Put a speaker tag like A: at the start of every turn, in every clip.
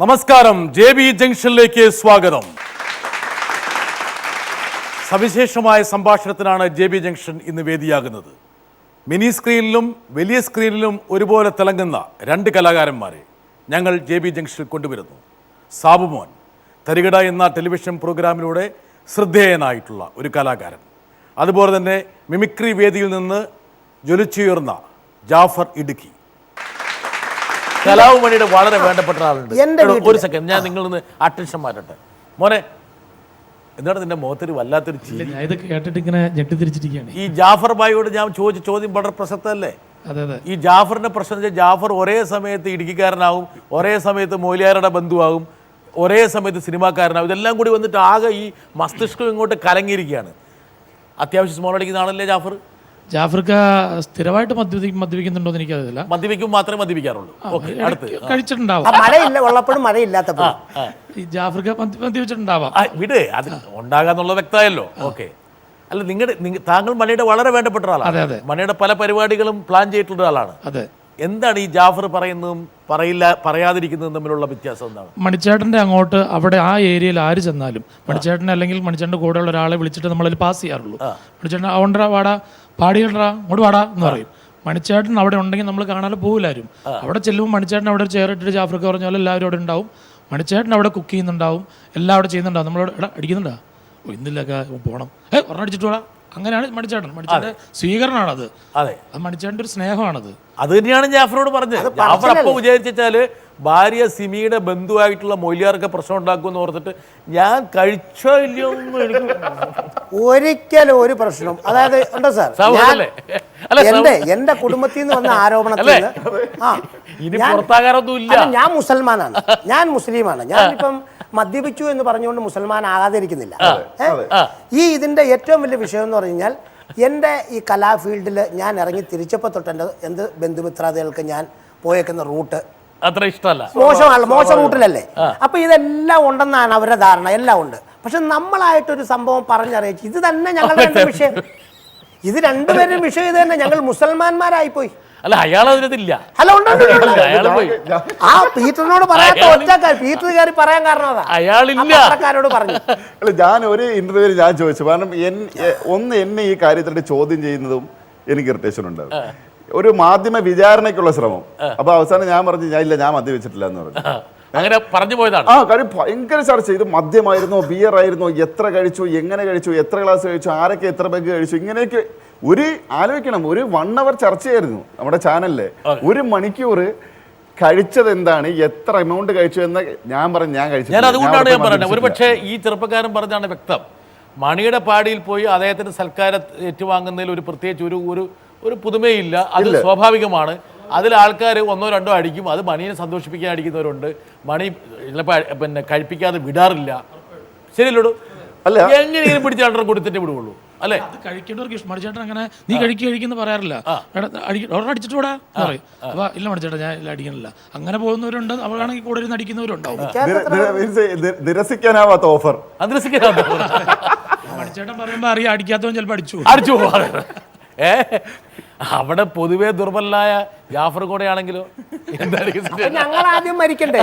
A: നമസ്കാരം, JB ജംഗ്ഷനിലേക്ക് സ്വാഗതം. സവിശേഷമായ സംഭാഷണത്തിനാണ് JB ജംഗ്ഷൻ ഇന്ന് വേദിയാകുന്നത്. മിനി സ്ക്രീനിലും വലിയ സ്ക്രീനിലും ഒരുപോലെ തിളങ്ങുന്ന രണ്ട് കലാകാരന്മാരെ ഞങ്ങൾ JB ജംഗ്ഷനിൽ കൊണ്ടുവരുന്നു. സാബുമോൻ തരികട എന്ന ടെലിവിഷൻ പ്രോഗ്രാമിലൂടെ ശ്രദ്ധേയനായിട്ടുള്ള ഒരു കലാകാരൻ, അതുപോലെ തന്നെ മിമിക്രി വേദിയിൽ നിന്ന് ജ്വലിച്ചുയർന്ന ജാഫർ ഇടുക്കി. കലാഭവനിയുടെ വളരെ വേണ്ടപ്പെട്ട ആളുണ്ട്. ഒരു സെക്കൻഡ്, ഞാൻ നിങ്ങളിൽ നിന്ന് അറ്റൻഷൻ മാറ്റട്ടെ. മോനെ, എന്താണ് നിന്റെ മുഖത്തൊരു വല്ലാത്തൊരു ചിരി?
B: കേട്ടിട്ട് ഇങ്ങനെ ഞെട്ടിത്തിരിച്ചിരിക്കുകയാണ്.
A: ഈ ജാഫർ ഭായിയോട് ഞാൻ ചോദിച്ച ചോദ്യം വളരെ പ്രസക്തമല്ലേ? ഈ ജാഫറിന്റെ പ്രശ്നം വെച്ചാൽ ജാഫർ ഒരേ സമയത്ത് ഇടുക്കിക്കാരനാവും, ഒരേ സമയത്ത് മൊയ്ലിയാരുടെ ബന്ധുവാകും, ഒരേ സമയത്ത് സിനിമാക്കാരനാവും. ഇതെല്ലാം കൂടി വന്നിട്ട് ആകെ ഈ മസ്തിഷ്കം ഇങ്ങോട്ട് കലങ്ങിയിരിക്കുകയാണ്. അത്യാവശ്യം സ്മോൾ അടിക്കുന്ന ആളല്ലേ ജാഫർ?
B: ജാഫർക്ക് സ്ഥിരമായിട്ട് മദ്യപിക്കുന്നുണ്ടോ എന്ന് എനിക്കറിയില്ല.
A: മദ്യപിക്കും മാത്രമേ മദ്യപിക്കാറുള്ളൂ.
B: കഴിച്ചിട്ടുണ്ടാവാം,
C: മഴയില്ല ഉള്ളപ്പോഴും മഴയില്ലാത്തപ്പോൾ
B: ഈ ജാഫർക്ക് മദ്യപിച്ചിട്ടുണ്ടാവാം.
A: വിട്, അത് ഉണ്ടാകാന്നുള്ള വ്യക്തമായല്ലോ. ഓക്കെ. അല്ല, താങ്കൾ മണിയുടെ വളരെ വേണ്ടപ്പെട്ട ആളാണ്. മണിയുടെ പല പരിപാടികളും പ്ലാൻ ചെയ്തിട്ടുള്ള ആളാണ്.
B: അതെ.
A: എന്താണ് ഈ ജാഫർ പറയുന്നതും പറയാതിരിക്കുന്നതും തമ്മിലുള്ള വ്യത്യാസം എന്താണ്?
B: മണിച്ചേട്ടൻ്റെ അങ്ങോട്ട് അവിടെ ആ ഏരിയയിൽ ആര് ചെന്നാലും മണിച്ചേട്ടനെ അല്ലെങ്കിൽ മണിച്ചേട്ടൻ്റെ കൂടെയുള്ള ഒരാളെ വിളിച്ചിട്ട് നമ്മളതിൽ പാസ് ചെയ്യാറുള്ളൂ. മണിച്ചേട്ടൻ അവണ്ടാ വാടാ, പാടികളാ, അങ്ങോട്ട് വാടാ എന്ന് പറയും. മണിച്ചേട്ടൻ അവിടെ ഉണ്ടെങ്കിൽ നമ്മൾ കാണാതെ പോകില്ലാരും. അവിടെ ചെല്ലുമ്പോൾ മണിച്ചേട്ടൻ അവിടെ ചെയർ ഇട്ടിട്ട് ജാഫർക്ക് പറഞ്ഞ പോലെ എല്ലാവരും അവിടെ ഉണ്ടാവും. മണിച്ചേട്ടൻ അവിടെ കുക്ക് ചെയ്യുന്നുണ്ടാവും, എല്ലാം അവിടെ ചെയ്യുന്നുണ്ടാവും. നമ്മളോട് എടാ അടിക്കുന്നുണ്ടാ, ഓ ഇന്നില്ലൊക്കെ പോകണം, ഒരെണ്ണം അടിച്ചിട്ട് പോടാ. അങ്ങനെയാണ് മണിച്ചേട്ടൻ്റെ സ്വീകരണമാണത്.
A: അതെ,
B: അത് മണിച്ചേട്ടൻ്റെ ഒരു സ്നേഹമാണത്.
A: അത് തന്നെയാണ് ജാഫറോട് പറഞ്ഞത്. ജാഫർ അപ്പോൾ വിചാരിച്ചാല് ഭാര്യ സിമിയുടെ ബന്ധുവായിട്ടുള്ള മൊയ്ലിയാർക്ക് പ്രശ്നം ഉണ്ടാക്കുമെന്ന് ഓർത്തിട്ട് ഞാൻ കഴിച്ചോ ഇല്ലയോ
C: ഒരിക്കലും ഒരു പ്രശ്നം. അതായത് ഉണ്ടോ സാർ, എന്റെ കുടുംബത്തിൽ നിന്ന് വന്ന ആരോപണത്തിൽ ഞാൻ മുസൽമാനാണ്, ഞാൻ മുസ്ലിമാണ്. ഞാനിപ്പം മദ്യപിച്ചു എന്ന് പറഞ്ഞുകൊണ്ട് മുസൽമാൻ ആകാതിരിക്കുന്നില്ല. ഇതിന്റെ ഏറ്റവും വലിയ വിഷയം എന്ന് പറഞ്ഞു കഴിഞ്ഞാൽ, എൻ്റെ ഈ കലാ ഫീൽഡിൽ ഞാൻ ഇറങ്ങി തിരിച്ചപ്പോൾ തൊട്ട് എൻ്റെ എന്ത് ബന്ധുമിത്രാദികൾക്ക് ഞാൻ പോയേക്കുന്ന റൂട്ട്
A: അത്ര ഇഷ്ടമല്ല,
C: മോശം റൂട്ടിലല്ലേ. അപ്പൊ ഇതെല്ലാം ഉണ്ടെന്നാണ് അവരുടെ ധാരണ, എല്ലാം ഉണ്ട്. പക്ഷെ നമ്മളായിട്ടൊരു സംഭവം പറഞ്ഞറിയിച്ചു, ഇത് തന്നെ ഞങ്ങളുടെ രണ്ട് വിഷയം, ഇത് രണ്ടുപേരും വിഷയം ഇത് തന്നെ. ഞങ്ങൾ മുസൽമാന്മാരായിപ്പോയി.
A: അല്ല, അയാൾ അതിനകത്തില്ല.
C: ഹലോ, ആ പീറ്ററിനോട് പറയാത്ത ഒറ്റക്കാർ പീറ്റർ കയറി പറയാൻ കാരണം അതാ, അയാളില്ലാരോട് പറഞ്ഞു.
D: അല്ല, ഞാൻ ഒരു ഇന്റർവ്യൂവിൽ ഞാൻ ചോദിച്ചു, കാരണം എന്നെ ഈ കാര്യത്തിൻ്റെ ചോദ്യം ചെയ്യുന്നതും എനിക്ക് ഇറിറ്റേഷൻ ഉണ്ടാവും. ഒരു മാധ്യമ വിചാരണയ്ക്കുള്ള ശ്രമം. അപ്പൊ അവസാനം ഞാൻ പറഞ്ഞു, ഞാൻ മദ്യപിച്ചിട്ടില്ല എന്ന് പറഞ്ഞു.
A: അങ്ങനെ പറഞ്ഞു പോയതാണ്.
D: കാര്യം ഭയങ്കര ചർച്ച. ഇത് മദ്യമായിരുന്നോ ബിയർ ആയിരുന്നോ, എത്ര കഴിച്ചു, എങ്ങനെ കഴിച്ചു, എത്ര ഗ്ലാസ് കഴിച്ചു, ആരൊക്കെ എത്ര പെഗ് കഴിച്ചു, ഇങ്ങനെയൊക്കെ ഒരു ആലോചിക്കണം. ഒരു 1 hour ചർച്ചയായിരുന്നു നമ്മുടെ ചാനലില്. 1 മണിക്കൂർ കഴിച്ചത് എന്താണ്, എത്ര എമൗണ്ട് കഴിച്ചു എന്ന് ഞാൻ പറഞ്ഞു. ഞാൻ കഴിച്ചു.
A: ഞാൻ അതുകൊണ്ടാണ് ഞാൻ പറയുന്നത്. ഒരു പക്ഷേ ഈ ചെറുപ്പക്കാരൻ പറഞ്ഞാണ് വ്യക്തം. മണിയുടെ പാടിയിൽ പോയി അദ്ദേഹത്തിന് സൽക്കാരം ഏറ്റുവാങ്ങുന്നതിൽ ഒരു പ്രത്യേകിച്ച് ഒരു പുതുമയില്ല. അത് സ്വാഭാവികമാണ്. അതിൽ ആൾക്കാർ 1 or 2 അടിക്കും. അത് മണിയെ സന്തോഷിപ്പിക്കാൻ അടിക്കുന്നവരുണ്ട്. മണി ചിലപ്പോൾ കഴിപ്പിക്കാതെ വിടാറില്ല. ശരിയല്ലോടു? അല്ല, എങ്ങനെയും പിടിച്ച് 2 കൊടുത്തിട്ട് വിടുകയുള്ളൂ അല്ലേ?
B: അത് കഴിക്കേണ്ടവർക്ക് ഇഷ്ടം. മണിച്ചേട്ടൻ അങ്ങനെ നീ കഴിക്കുന്ന പറയാറില്ല. ഒരെണ്ണം അടിച്ചിട്ട് പോടാ പറയും. അപ്പൊ ഇല്ല മണിച്ചേട്ടൻ ഞാൻ അടിക്കണില്ല. അങ്ങനെ പോകുന്നവരുണ്ട്. അവരാണെങ്കിൽ കൂടെ ഇരുന്ന് അടിക്കുന്നവരുണ്ടാവും.
D: നിരസിക്കാനാവാത്ത ഓഫർ.
B: മണിച്ചേട്ടൻ പറയുമ്പോ അറിയാം, അടിക്കാത്തവൻ ചിലപ്പോൾ
A: അടിച്ചു പോകാറ്. അവിടെ പൊതുവെ ദുർബലായ ജാഫർ കൂടെ ആണെങ്കിലോ
C: ഞങ്ങൾ ആദ്യം മരിക്കണ്ടേ?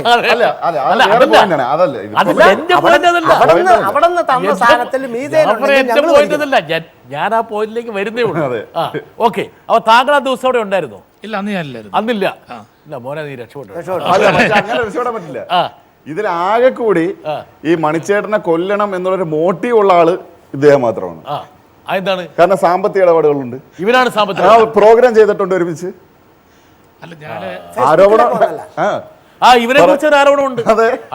A: ഞാൻ ആ പോയിന്റിലേക്ക് വരുന്നേ ഉള്ളൂ. ഓക്കെ. അപ്പൊ താങ്കൾ ആ ദിവസം അവിടെ ഉണ്ടായിരുന്നോ?
B: ഇല്ല, അന്ന് ഞാനില്ലായിരുന്നു.
A: അന്നില്ല. മോനെ, നീ രക്ഷപ്പെട്ടു.
D: അങ്ങനെ രക്ഷപ്പെടാൻ പറ്റില്ല. ഇതിലാകെ കൂടി ഈ മണിച്ചേട്ടനെ കൊല്ലണം എന്നുള്ളൊരു മോട്ടീവ് ഉള്ള ആള് ഇദ്ദേഹം മാത്രമാണ്.
A: എന്താണ്?
D: കാരണം സാമ്പത്തിക ഇടപാടുകളുണ്ട്.
A: ഇവനാണ് സാമ്പത്തിക
D: പ്രോഗ്രാം ചെയ്തിട്ടുണ്ട് ഒരുമിച്ച്. ആരോപണം
A: ഇവനെ കുറിച്ച് ഒരു ആരോപണമുണ്ട്.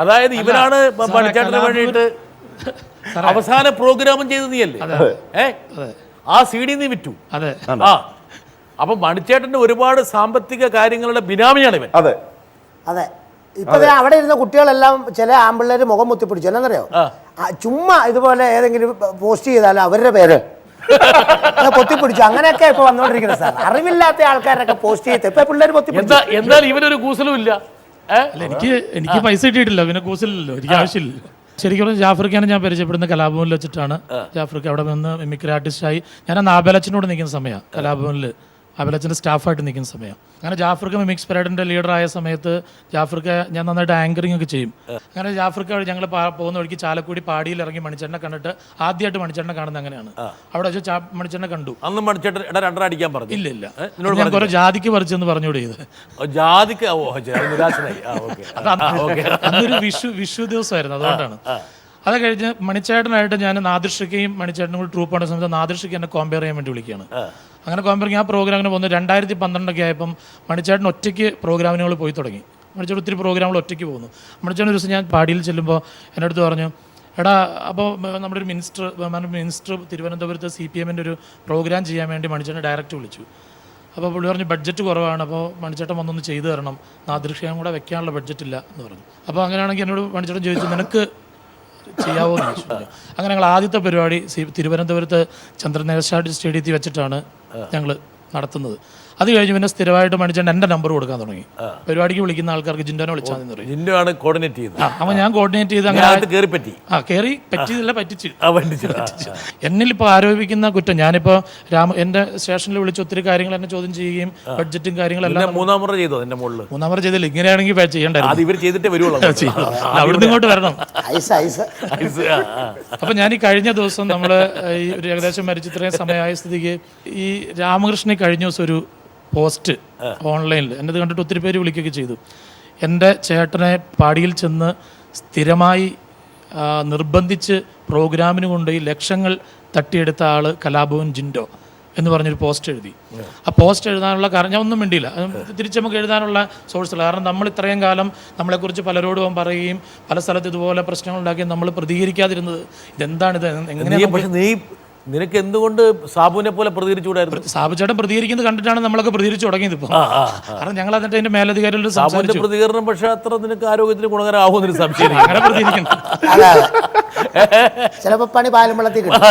A: അതായത് ഇവനാണ് മണിച്ചേട്ടന് വേണ്ടിയിട്ട് അവസാന പ്രോഗ്രാമും ചെയ്ത് നീയല്ലേ? ആ CD നീ വിറ്റു. അപ്പൊ മണിച്ചേട്ടന്റെ ഒരുപാട് സാമ്പത്തിക കാര്യങ്ങളുടെ ബിനാമിയാണ് ഇവൻ.
C: അതെ. ഇപ്പൊ അവിടെ ഇരുന്ന കുട്ടികളെല്ലാം ചില ആമ്പിള്ളേര് മുഖം മുത്തിപ്പിടിച്ചു. എന്നറിയോ? ചുമ്മാ ഇതുപോലെ ഏതെങ്കിലും പോസ്റ്റ് ചെയ്താലും അവരുടെ പേര് പൊത്തിപ്പിടിച്ചു. അങ്ങനെയൊക്കെ ഇപ്പൊ വന്നോണ്ടിരിക്കുന്നത് സാർ. അറിവില്ലാത്ത ആൾക്കാരൊക്കെ പോസ്റ്റ് ചെയ്ത് ഇപ്പൊ പിള്ളേർ പൊത്തിപ്പിടിച്ചു.
A: എന്നാൽ ഇവനൊരു കൂസലും ഇല്ല.
B: എനിക്ക് പൈസ കിട്ടിയിട്ടില്ല, പിന്നെ കൂസലില്ലല്ലോ, എനിക്ക് ആവശ്യമില്ല. ശരിക്കും പറഞ്ഞാൽ ജാഫർക്കാണ് ഞാൻ പരിചയപ്പെടുന്ന കലാഭവനിൽ വെച്ചിട്ടാണ്. ജാഫർക്ക് അവിടെ നിന്ന് മിമിക്രി ആർട്ടിസ്റ്റായി. ഞാൻ നാബേലച്ചനോട് നിൽക്കുന്ന സമയമാണ് കലാഭവനിൽ. അബലച്ചൻ്റെ സ്റ്റാഫായിട്ട് നിൽക്കുന്ന സമയം. അങ്ങനെ ജാഫർക്ക് മിമിക്സ് പരേഡിൻ്റെ ലീഡറായ സമയത്ത് ജാഫർക്ക് ഞാൻ നന്നായിട്ട് ആങ്കറിംഗ് ഒക്കെ ചെയ്യും. അങ്ങനെ ജാഫർക്ക് വഴി ഞങ്ങൾ പോകുന്ന വഴിക്ക് ചാലക്കുടി പാടിയിൽ ഇറങ്ങി മണിച്ചേട്ടനെ കണ്ടിട്ട് ആദ്യമായിട്ട് മണിച്ചേട്ടനെ കാണുന്നത് അങ്ങനെയാണ്. അവിടെ വെച്ച് മണിച്ചേട്ടനെ കണ്ടു.
A: അന്ന് മണിച്ചേട്ടൻ രണ്ടര അടിക്കാൻ പറഞ്ഞു?
B: ഇല്ല, ഞാൻ കുറെ ജാതിക്ക് പറിച്ചെന്ന് പറഞ്ഞുകൂടെ ഇത്.
A: ജാതിക്ക്
B: അന്നൊരു വിഷു ദിവസമായിരുന്നു, അതുകൊണ്ടാണ്. അത് കഴിഞ്ഞ് മണിച്ചേട്ടനായിട്ട് ഞാൻ നാദിർഷയ്ക്കയും മണിച്ചേട്ടനും കൂടി ട്രൂപ്പ് ചെയ്യുന്ന സമയത്ത് നാദിർഷയ്ക്ക് എന്നെ കോമ്പയർ ചെയ്യാൻ വേണ്ടി വിളിക്കുകയാണ്. അങ്ങനെ കോമ്പയറിങ് ആ പ്രോഗ്രാമിന് പോകുന്നത് 2012 ആയപ്പം മണിച്ചേട്ടൻ ഒറ്റയ്ക്ക് പ്രോഗ്രാമിനുകൾ പോയി തുടങ്ങി. മണിച്ചേട്ടൻ ഒത്തിരി പ്രോഗ്രാമുകൾ ഒറ്റയ്ക്ക് പോകുന്നു. മണിച്ചേട്ടൻ ഒരു ദിവസം ഞാൻ പാടിയിൽ ചെല്ലുമ്പോൾ എൻ്റെ അടുത്ത് പറഞ്ഞു, എടാ അപ്പോൾ നമ്മുടെ ഒരു മിനിസ്റ്റർ തിരുവനന്തപുരത്ത് CPM-ൻ്റെ ഒരു പ്രോഗ്രാം ചെയ്യാൻ വേണ്ടി മണിച്ചേട്ടനെ ഡയറക്റ്റ് വിളിച്ചു. അപ്പോൾ പുള്ളി പറഞ്ഞു ബഡ്ജറ്റ് കുറവാണ്, അപ്പോൾ മണിച്ചേട്ടൻ വന്നൊന്ന് ചെയ്തു തരണം, നാദിർഷയും കൂടെ വെക്കാനുള്ള ബഡ്ജറ്റ് ഇല്ല എന്ന് പറഞ്ഞു. അപ്പോൾ അങ്ങനെയാണെങ്കിൽ എന്നോട് മണിച്ചേട്ടൻ ചോദിച്ചു നിനക്ക് ചെയ്യാവോ എന്ന് ചോദിച്ചു. അങ്ങനെ ഞങ്ങൾ ആദ്യത്തെ പരിപാടി തിരുവനന്തപുരത്ത് ചന്ദ്രനേശാടി സ്റ്റേഡിയത്തിൽ വെച്ചിട്ടാണ് ഞങ്ങൾ നടത്തുന്നത്. അത് കഴിഞ്ഞ് പിന്നെ സ്ഥിരമായിട്ട് മണിച്ചേട്ടൻ എൻ്റെ നമ്പർ കൊടുക്കാൻ തുടങ്ങി. പരിപാടിക്ക് വിളിക്കുന്ന ആൾക്കാർക്ക് ജിൻഡോനെ വിളിച്ചാൽ മതി പറയും.
A: ജിൻഡോയാണ് കോർഡിനേറ്റ് ചെയ്യുന്നത്.
B: അപ്പോൾ ഞാൻ കോർഡിനേറ്റ് ചെയ്ത് അങ്ങനെ കയറി പറ്റിയതില്ല പറ്റിച്ചു. എന്നിലിപ്പോൾ ആരോപിക്കുന്ന കുറ്റം ഞാനിപ്പോൾ എൻ്റെ സ്റ്റേഷനിൽ വിളിച്ച് ഒത്തിരി കാര്യങ്ങൾ എന്നെ ചോദ്യം ചെയ്യുകയും ബഡ്ജറ്റും കാര്യങ്ങളെല്ലാം
A: മൂന്നാമത്
B: ചെയ്തില്ല. ഇങ്ങനെയാണെങ്കിൽ ചെയ്യേണ്ടത്
A: ഇവർ ചെയ്തിട്ടേ വരുള്ളൂ,
B: അവിടുന്ന് ഇങ്ങോട്ട് വരണം. അപ്പം ഞാൻ ഈ കഴിഞ്ഞ ദിവസം നമ്മൾ ഈ ഒരു ഏകദേശം മരിച്ച ഇത്രയും സമയമായ സ്ഥിതിക്ക് ഈ രാമകൃഷ്ണൻ കഴിഞ്ഞ ദിവസം ഒരു പോസ്റ്റ് ഓൺലൈനിൽ എന്നത് കണ്ടിട്ട് ഒത്തിരി പേര് വിളിക്കുകയൊക്കെ ചെയ്തു. എൻ്റെ ചേട്ടനെ പാടിയിൽ ചെന്ന് സ്ഥിരമായി നിർബന്ധിച്ച് പ്രോഗ്രാമിന് കൊണ്ടുപോയി ലക്ഷങ്ങൾ തട്ടിയെടുത്ത ആൾ കലാഭവൻ ജിൻഡോ എന്ന് പറഞ്ഞൊരു പോസ്റ്റ് എഴുതി. ആ പോസ്റ്റ് എഴുതാനുള്ള കാരണം ഞാൻ ഒന്നും മിണ്ടിയില്ല. തിരിച്ച് നമുക്ക് എഴുതാനുള്ള സോഴ്സില്ല. കാരണം നമ്മൾ ഇത്രയും കാലം നമ്മളെക്കുറിച്ച് പലരോടും പറയുകയും പല സ്ഥലത്ത് ഇതുപോലെ പ്രശ്നങ്ങൾ ഉണ്ടാക്കുകയും നമ്മൾ പ്രതികരിക്കാതിരുന്നത് ഇതെന്താണിത് എങ്ങനെ.
A: നിനക്ക് എന്തുകൊണ്ട് സാബുവിനെ പോലെ പ്രതികരിച്ചുകൂടായിരുന്നു?
B: സാബു ചേട്ടൻ പ്രതികരിക്കുന്നത് കണ്ടിട്ടാണ് നമ്മളൊക്കെ പ്രതികരിച്ചു തുടങ്ങിയത് ഇപ്പോൾ. കാരണം ഞങ്ങൾ എന്നിട്ട് അതിന്റെ മേലധികാരികളുടെ
A: സാബുവിന്റെ പ്രതികരണം പക്ഷേ അത്ര നിനക്ക് ആരോഗ്യത്തിന് ഗുണകരമാകുമെന്നൊരു സംശയം.
B: അങ്ങനെ പ്രതികരിക്കണം.
C: ചിലപ്പോൾ പണി പാലും വെള്ളത്തിൽ കിട്ടും.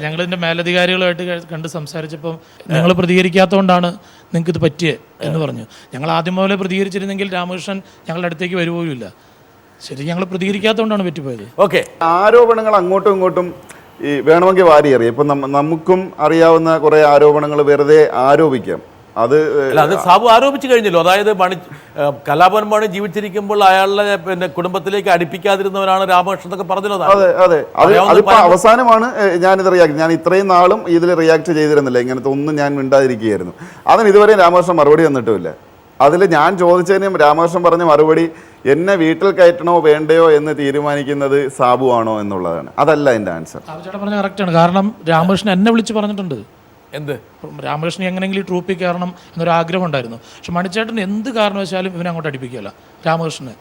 B: ഞങ്ങൾ ഇതിന്റെ മേലധികാരികളുമായിട്ട് കണ്ട് സംസാരിച്ചപ്പം നിങ്ങൾ പ്രതികരിക്കാത്തതുകൊണ്ടാണ് നിങ്ങൾക്ക് ഇത് പറ്റിയേ എന്ന് പറഞ്ഞു. ഞങ്ങൾ ആദ്യം പോലെ പ്രതികരിച്ചിരുന്നെങ്കിൽ രാമകൃഷ്ണൻ ഞങ്ങളുടെ അടുത്തേക്ക് വരുപോലുമില്ല. ശരി, ഞങ്ങൾ പ്രതികരിക്കാത്തതുകൊണ്ടാണ് പറ്റിപ്പോയത്.
A: ഓക്കെ,
D: ആരോപണങ്ങൾ അങ്ങോട്ടും ഇങ്ങോട്ടും ഈ വേണമെങ്കിൽ വാരി അറിയാം. ഇപ്പം നമുക്കും അറിയാവുന്ന കുറേ ആരോപണങ്ങൾ വെറുതെ ആരോപിക്കാം. അത്
A: സാബു ആരോപിച്ചു കഴിഞ്ഞല്ലോ. അതായത് കലാഭവൻ മണി ജീവിച്ചിരിക്കുമ്പോൾ അയാളുടെ പിന്നെ കുടുംബത്തിലേക്ക് അടുപ്പിക്കാതിരുന്നവരാണ് രാമകൃഷ്ണൻ എന്നൊക്കെ പറഞ്ഞല്ലോ.
D: അതെ, അതിപ്പോ അവസാനമാണ് ഞാനിത് റിയാക്ട്. ഞാൻ ഇത്രയും നാളും ഇതിൽ റിയാക്ട് ചെയ്തിരുന്നില്ല, ഇങ്ങനത്തെ ഒന്നും ഞാൻ മിണ്ടാതിരിക്കുകയായിരുന്നു. അതിന് ഇതുവരെ രാമകൃഷ്ണൻ മറുപടി തന്നിട്ടുമില്ല. അതിൽ ഞാൻ ചോദിച്ചതിനും രാമകൃഷ്ണൻ പറഞ്ഞ മറുപടി എന്നെ വീട്ടിൽ കയറ്റണോ വേണ്ടയോ എന്ന് തീരുമാനിക്കുന്നത് സാബു ആണോ എന്നുള്ളതാണ്. അതല്ല എൻ്റെ ആൻസർ.
B: സാബുചേട്ടൻ പറഞ്ഞ കറക്റ്റാണ്. കാരണം രാമകൃഷ്ണൻ എന്നെ വിളിച്ച് പറഞ്ഞിട്ടുണ്ട്
A: എന്ത്
B: രാമകൃഷ്ണൻ എങ്ങനെയെങ്കിലും ട്രൂപ്പിൽ കയറണം എന്നൊരു ആഗ്രഹം ഉണ്ടായിരുന്നു. പക്ഷെ മണിച്ചേട്ടൻ എന്ത് കാരണവശാലും ഇവനെ അങ്ങോട്ട് അടുപ്പിക്കുകയല്ല രാമകൃഷ്ണന്.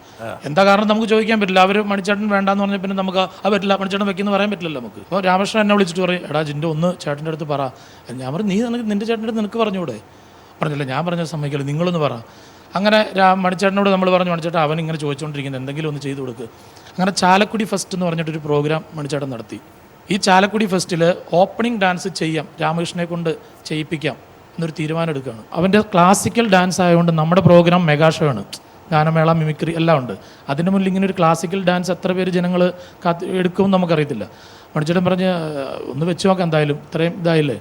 B: എന്താ കാരണം നമുക്ക് ചോദിക്കാൻ പറ്റില്ല. അവർ മണിച്ചേട്ടൻ വേണ്ടാന്ന് പറഞ്ഞാൽ പിന്നെ നമുക്ക് പറ്റില്ല, മണിച്ചേട്ടൻ വെക്കുന്ന പറയാൻ പറ്റില്ലല്ലോ നമുക്ക്. അപ്പോൾ രാമകൃഷ്ണൻ എന്നെ വിളിച്ചിട്ട് പറയും, എടാ ജിൻഡോ ഒന്ന് ചേട്ടൻ്റെ അടുത്ത് പറ. ഞാൻ പറഞ്ഞു, നീ നിന്റെ ചേട്ടൻ്റെ അടുത്ത് നിനക്ക് പറഞ്ഞൂടെ? പറഞ്ഞില്ല, ഞാൻ പറഞ്ഞ സമ്മതിക്കില്ല, നിങ്ങളൊന്ന് പറ. അങ്ങനെ മണിച്ചേട്ടനോട് നമ്മൾ പറഞ്ഞു, മണിച്ചേട്ടൻ അവൻ ഇങ്ങനെ ചോദിച്ചുകൊണ്ടിരിക്കുന്നത് എന്തെങ്കിലും ഒന്ന് ചെയ്തു കൊടുക്കുക. അങ്ങനെ ചാലക്കുടി ഫെസ്റ്റ് എന്ന് പറഞ്ഞിട്ടൊരു പ്രോഗ്രാം മണിച്ചേട്ടൻ നടത്തി. ഈ ചാലക്കുടി ഫെസ്റ്റിൽ ഓപ്പണിംഗ് ഡാൻസ് ചെയ്യാം, രാമകൃഷ്ണനെ കൊണ്ട് ചെയ്യിപ്പിക്കാം എന്നൊരു തീരുമാനം എടുക്കുകയാണ്. അവൻ്റെ ക്ലാസിക്കൽ ഡാൻസ് ആയതുകൊണ്ട് നമ്മുടെ പ്രോഗ്രാം മെഗാ ഷോ ആണ്, ഗാനമേള, മിമിക്രി എല്ലാം ഉണ്ട്. അതിൻ്റെ മുന്നിൽ ഇങ്ങനെ ഒരു ക്ലാസിക്കൽ ഡാൻസ് എത്ര പേര് ജനങ്ങൾ എടുക്കുമെന്ന് നമുക്കറിയത്തില്ല. മണിച്ചേട്ടൻ പറഞ്ഞ് ഒന്ന് വെച്ച് നോക്കാം, എന്തായാലും ഇത്രയും ഇതായില്ലേ.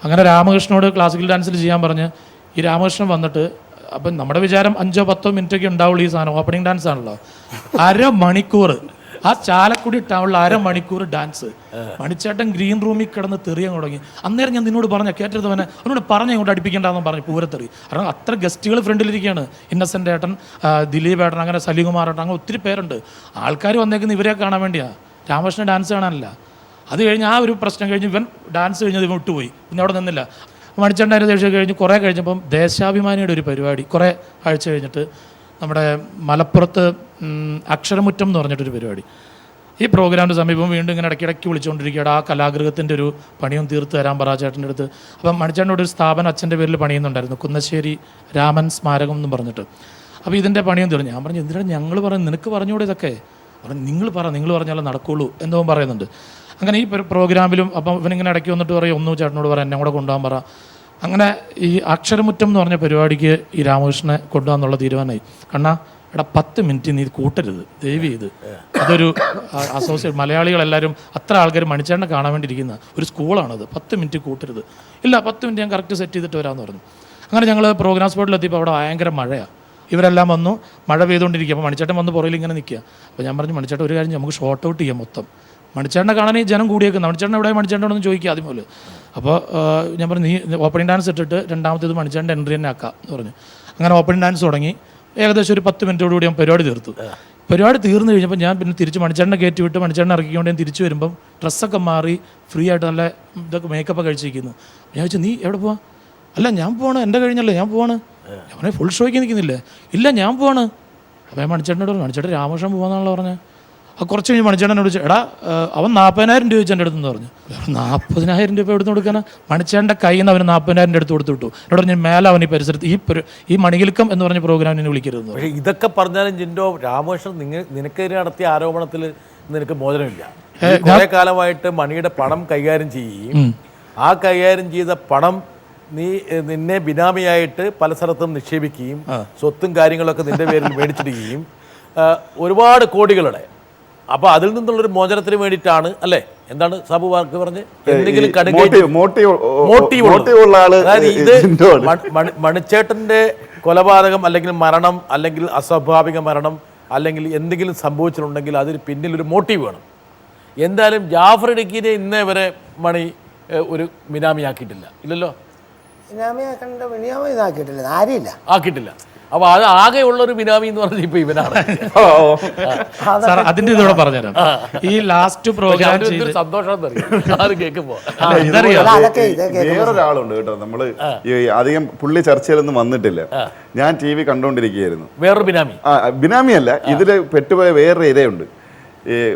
B: അങ്ങനെ രാമകൃഷ്ണനോട് ക്ലാസിക്കൽ ഡാൻസിൽ ചെയ്യാൻ പറഞ്ഞ് ഈ രാമകൃഷ്ണൻ വന്നിട്ട്, അപ്പം നമ്മുടെ വിചാരം 5-10 മിനിറ്റൊക്കെ ഉണ്ടാവുള്ളൂ ഈ സാധനം, ഓപ്പണിംഗ് ഡാൻസ് ആണല്ലോ. 1/2 മണിക്കൂർ ആ ചാലക്കുടി ടൗണിൽ 1/2 മണിക്കൂർ ഡാൻസ്. മണിച്ചേട്ടൻ ഗ്രീൻ റൂമിൽ കിടന്ന് തെറിയാൻ തുടങ്ങി. അന്നേരം ഞാൻ നിന്നോട് പറഞ്ഞ കേട്ടവനെ അവനോട് പറഞ്ഞ് ഇങ്ങോട്ട് അടുപ്പിക്കേണ്ടെന്ന് പറഞ്ഞു പൂരത്തെറി. കാരണം അത്ര ഗസ്റ്റുകൾ ഫ്രണ്ടിലിരിക്കുകയാണ്. ഇന്നസെൻ്റ് ഏട്ടൻ, ദിലീപ് ഏട്ടൻ, അങ്ങനെ സലികുമാർ ഏട്ടൻ, അങ്ങനെ ഒത്തിരി പേരുണ്ട്. ആൾക്കാർ വന്നേക്കുന്നത് ഇവരെ കാണാൻ വേണ്ടിയാണ്, രാമകൃഷ്ണൻ ഡാൻസ് കാണാനല്ല. അത് കഴിഞ്ഞ് ആ ഒരു പ്രശ്നം കഴിഞ്ഞ് ഇവൻ ഡാൻസ് കഴിഞ്ഞത് ഇവൻ വിട്ടുപോയി, പിന്നെ അവിടെ നിന്നില്ല. മണിച്ചേട്ടൻ്റെ ദേഷ്യം കഴിഞ്ഞ് കുറേ കഴിഞ്ഞപ്പം ദേശാഭിമാനിയുടെ ഒരു പരിപാടി കുറേ ആഴ്ച കഴിഞ്ഞിട്ട് നമ്മുടെ മലപ്പുറത്ത് അക്ഷരമുറ്റം എന്ന് പറഞ്ഞിട്ടൊരു പരിപാടി. ഈ പ്രോഗ്രാമിൻ്റെ സമീപം വീണ്ടും ഇങ്ങനെ ഇടയ്ക്കിടയ്ക്ക് വിളിച്ചുകൊണ്ടിരിക്കുകയാണ്, ആ കലാഗൃഹത്തിൻ്റെ ഒരു പണിയും തീർത്ത് തരാൻ പറ ചേട്ടൻ്റെ അടുത്ത്. അപ്പം മണിച്ചേട്ടനോട് ഒരു സ്ഥാപനം അച്ഛൻ്റെ പേരിൽ പണിയുന്നുണ്ടായിരുന്നു, കുന്നശ്ശേരി രാമൻ സ്മാരകം എന്ന് പറഞ്ഞിട്ട്. അപ്പോൾ ഇതിൻ്റെ പണിയും തീർന്നു. ഞാൻ പറഞ്ഞു, എന്തിനാണ് ഞങ്ങൾ പറഞ്ഞു, നിനക്ക് പറഞ്ഞുകൂടെ ഇതൊക്കെ? പറഞ്ഞു, നിങ്ങൾ പറഞ്ഞാലേ നടക്കുള്ളൂ എന്നോ പറയുന്നുണ്ട്. അങ്ങനെ ഈ പ്രോഗ്രാമിലും അപ്പം ഇവനിങ്ങനെ ഇടയ്ക്ക് വന്നിട്ട് പറയും, ഒന്നും ചേട്ടനോട് പറയാം, എന്നെ കൂടെ കൊണ്ടുപോകാൻ പറ. അങ്ങനെ ഈ അക്ഷരമുറ്റം എന്ന് പറഞ്ഞ പരിപാടിക്ക് ഈ രാമകൃഷ്ണനെ കൊണ്ടുപോകാന്നുള്ള തീരുമാനമായി. കണ്ണാ എടാ 10 മിനിറ്റ് നീ ഇത് കൂട്ടരുത് ദയവ് ചെയ്ത്. അതൊരു അസോസിയേറ്റ് മലയാളികളെല്ലാവരും അത്ര ആൾക്കാർ മണിച്ചേട്ടനെ കാണാൻ വേണ്ടി ഇരിക്കുന്ന ഒരു സ്കൂളാണത്. 10 മിനിറ്റ് കൂട്ടരുത്. ഇല്ല 10 മിനിറ്റ് ഞാൻ കറക്റ്റ് സെറ്റ് ചെയ്തിട്ട് വരാമെന്ന് പറഞ്ഞു. അങ്ങനെ ഞങ്ങൾ പ്രോഗ്രാം സ്പോട്ടിലെത്തിയപ്പോൾ അവിടെ ഭയങ്കര മഴയാണ്. ഇവരെല്ലാം വന്നു, മഴ പെയ്തുകൊണ്ടിരിക്കുക. അപ്പോൾ മണിച്ചേട്ടൻ വന്ന് പുറകിൽ ഇങ്ങനെ നിൽക്കുക. അപ്പോൾ ഞാൻ പറഞ്ഞു മണിച്ചേട്ടൻ ഒരു കാര്യം നമുക്ക് ഷോർട്ട് ഔട്ട് ചെയ്യാം മൊത്തം. മണിച്ചേട്ടനെ കാണാൻ ഈ ജനം കൂടിയേക്കുന്നത്. മണിച്ചേട്ടൻ എവിടെ മണിച്ചേട്ടനോടൊന്ന് ചോദിക്കുക ആദ്യം പോലെ. അപ്പോൾ ഞാൻ പറഞ്ഞു നീ ഓപ്പണിംഗ് ഡാൻസ് ഇട്ടിട്ട് രണ്ടാമത്തേത് മണിച്ചേട്ടൻ്റെ എൻട്രി തന്നെ ആക്കാം എന്ന് പറഞ്ഞു. അങ്ങനെ ഓപ്പണിംഗ് ഡാൻസ് തുടങ്ങി. ഏകദേശം ഒരു 10 മിനിറ്റോടുകൂടി ഞാൻ പരിപാടി തീർത്തു. പരിപാടി തീർന്നു കഴിഞ്ഞപ്പോൾ ഞാൻ പിന്നെ തിരിച്ച് മണിച്ചേട്ടനെ കയറ്റി വിട്ട് മണിച്ചേട്ടനെ ഇറക്കിക്കൊണ്ട് ഞാൻ തിരിച്ചു വരുമ്പം ഡ്രസ്സൊക്കെ മാറി ഫ്രീ ആയിട്ട് നല്ല ഇതൊക്കെ മേക്കപ്പൊക്കെ കഴിച്ചിരിക്കുന്നു. ഞാൻ ചോദിച്ചു നീ എവിടെ പോവാ? അല്ല ഞാൻ പോവാണ്, എൻ്റെ കഴിഞ്ഞല്ലേ ഞാൻ പോവാണ്. ഞാൻ പറഞ്ഞാൽ ഫുൾ ഷോയ്ക്ക് നിൽക്കുന്നില്ലേ? ഇല്ല ഞാൻ പോവാണ്. അപ്പോൾ ഞാൻ മണിച്ചേട്ടനോട് പറഞ്ഞു മണിച്ചേട്ടൻ രാമകൃഷ്ണൻ പോകാന്നാണല്ലോ പറഞ്ഞത്. ആ കുറച്ച് കഴിഞ്ഞ് മണിച്ചേട്ടനോട് ചോദിച്ചു എടാ അവൻ 40,000 രൂപ ചോദിച്ചു എൻ്റെ അടുത്തെന്ന് പറഞ്ഞു. 40,000 രൂപ എടുത്ത് കൊടുക്കാനാ? മണിച്ചേട്ടൻ്റെ കയ്യിൽ നിന്ന് അവന് 40,000 എടുത്ത് കൊടുത്തു വിട്ടു. എന്നോട് പറഞ്ഞു മേലെ അവൻ ഈ പരിസരത്ത് ഈ മണികിലുക്കം എന്ന് പറഞ്ഞ പ്രോഗ്രാമിനെ വിളിക്കരുത്.
A: പക്ഷേ ഇതൊക്കെ പറഞ്ഞാലും ജിൻഡോ, രാമകൃഷ്ണൻ നിനക്കെതിരെ നടത്തിയ ആരോപണത്തിൽ നിനക്ക് മോചനമില്ല. കുറേ കാലമായിട്ട് മണിയുടെ പണം കൈകാര്യം ചെയ്യുകയും ആ കൈകാര്യം ചെയ്ത പണം നിന്നെ ബിനാമിയായിട്ട് പല സ്ഥലത്തും നിക്ഷേപിക്കുകയും സ്വത്തും കാര്യങ്ങളൊക്കെ നിന്റെ പേരിൽ മേടിച്ചിടുകയും ഒരുപാട് കോടികളുടെ, അപ്പൊ അതിൽ നിന്നുള്ളൊരു മോചനത്തിന് വേണ്ടിയിട്ടാണ് അല്ലേ? എന്താണ് സാബു വാക്ക് പറഞ്ഞ് എന്തെങ്കിലും അതായത് ഇത് മണിച്ചേട്ടന്റെ കൊലപാതകം അല്ലെങ്കിൽ മരണം അല്ലെങ്കിൽ അസ്വാഭാവിക മരണം അല്ലെങ്കിൽ എന്തെങ്കിലും സംഭവിച്ചിട്ടുണ്ടെങ്കിൽ അതിന് പിന്നിലൊരു മോട്ടീവ് വേണം. എന്തായാലും ജാഫർ ഇടുക്കിയെ ഇന്നേ വരെ മണി ഒരു ബിനാമിയാക്കിയിട്ടില്ല, ഇല്ലല്ലോ? ആക്കിയിട്ടില്ല. അപ്പൊ അത് ആകെയുള്ള ഒരു ബിനാമി എന്ന് പറഞ്ഞാൽ ഇപ്പൊ ഇവനാണ്.
B: അതിന്റെ ഇതോടെ പറഞ്ഞുതരാം. ഈ ലാസ്റ്റ് പ്രോഗ്രാം
A: സന്തോഷം കേൾക്കുമ്പോ
D: വേറൊരാളുണ്ട് കേട്ടോ. നമ്മള് അധികം പുള്ളി ചർച്ചയിലൊന്നും വന്നിട്ടില്ല. ഞാൻ TV കണ്ടോണ്ടിരിക്കുകയായിരുന്നു.
A: വേറൊരു ബിനാമി,
D: ബിനാമിയല്ല, ഇതില് പെട്ടുപോയ വേറൊരു ഇരയുണ്ട്.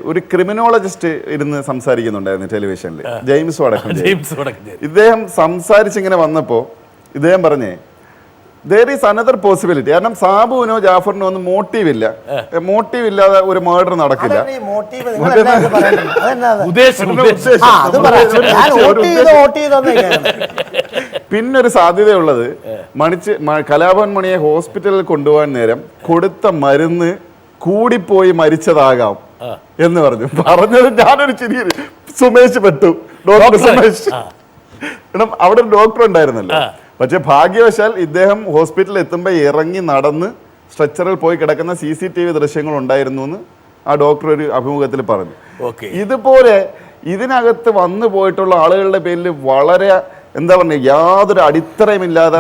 D: ഒരു ക്രിമിനോളജിസ്റ്റ് ഇരുന്ന് സംസാരിക്കുന്നുണ്ടായിരുന്നു ടെലിവിഷനിൽ, ജെയിംസ് വടക്കഞ്ചേരി. ഇദ്ദേഹം സംസാരിച്ചിങ്ങനെ വന്നപ്പോൾ ഇദ്ദേഹം പറഞ്ഞേ there is another possibility. കാരണം സാബുവിനോ ജാഫറിനോ ഒന്നും മോട്ടീവ് ഇല്ലാതെ ഒരു മർഡർ നടക്കില്ല. പിന്നൊരു സാധ്യതയുള്ളത് കലാഭവൻ മണിയെ ഹോസ്പിറ്റലിൽ കൊണ്ടുപോകാൻ നേരം കൊടുത്ത മരുന്ന് കൂടിപ്പോയി മരിച്ചതാകാം എന്ന് പറഞ്ഞത് ഞാനൊരു ചിരി. സുമേഷ് പെട്ടു, ഡോക്ടർ സുമേഷ്. അവിടെ ഒരു ഡോക്ടർ ഉണ്ടായിരുന്നല്ലോ. പക്ഷെ ഭാഗ്യവശാൽ ഇദ്ദേഹം ഹോസ്പിറ്റലിൽ എത്തുമ്പോൾ ഇറങ്ങി നടന്ന് സ്ട്രെച്ചറിൽ പോയി കിടക്കുന്ന CCTV ദൃശ്യങ്ങൾ ഉണ്ടായിരുന്നു എന്ന് ആ ഡോക്ടർ ഒരു അഭിമുഖത്തിൽ പറഞ്ഞു. ഇതുപോലെ ഇതിനകത്ത് വന്നു പോയിട്ടുള്ള ആളുകളുടെ പേരിൽ വളരെ എന്താ പറയുക, യാതൊരു അടിത്തറയുമില്ലാതെ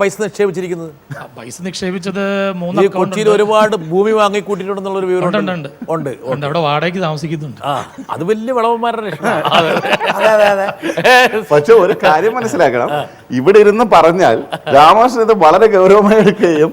A: പൈസ നിക്ഷേപിച്ചിരിക്കുന്നത്.
B: പൈസ നിക്ഷേപിച്ചത്
A: കൊച്ചിയിൽ ഒരുപാട് ഭൂമി വാങ്ങി കൂട്ടിയിട്ടുണ്ടെന്നുള്ള ഒരു വിവരം ഉണ്ട്.
B: അവിടെ വാടകയ്ക്ക് താമസിക്കുന്നുണ്ട്.
A: അത് വലിയ വിളവന്മാരുടെ.
D: പക്ഷെ ഒരു കാര്യം മനസ്സിലാക്കണം, ഇവിടെ ഇരുന്ന് പറഞ്ഞാൽ രാമകൃഷ്ണൻ ഇത് വളരെ ഗൗരവമായി എടുക്കുകയും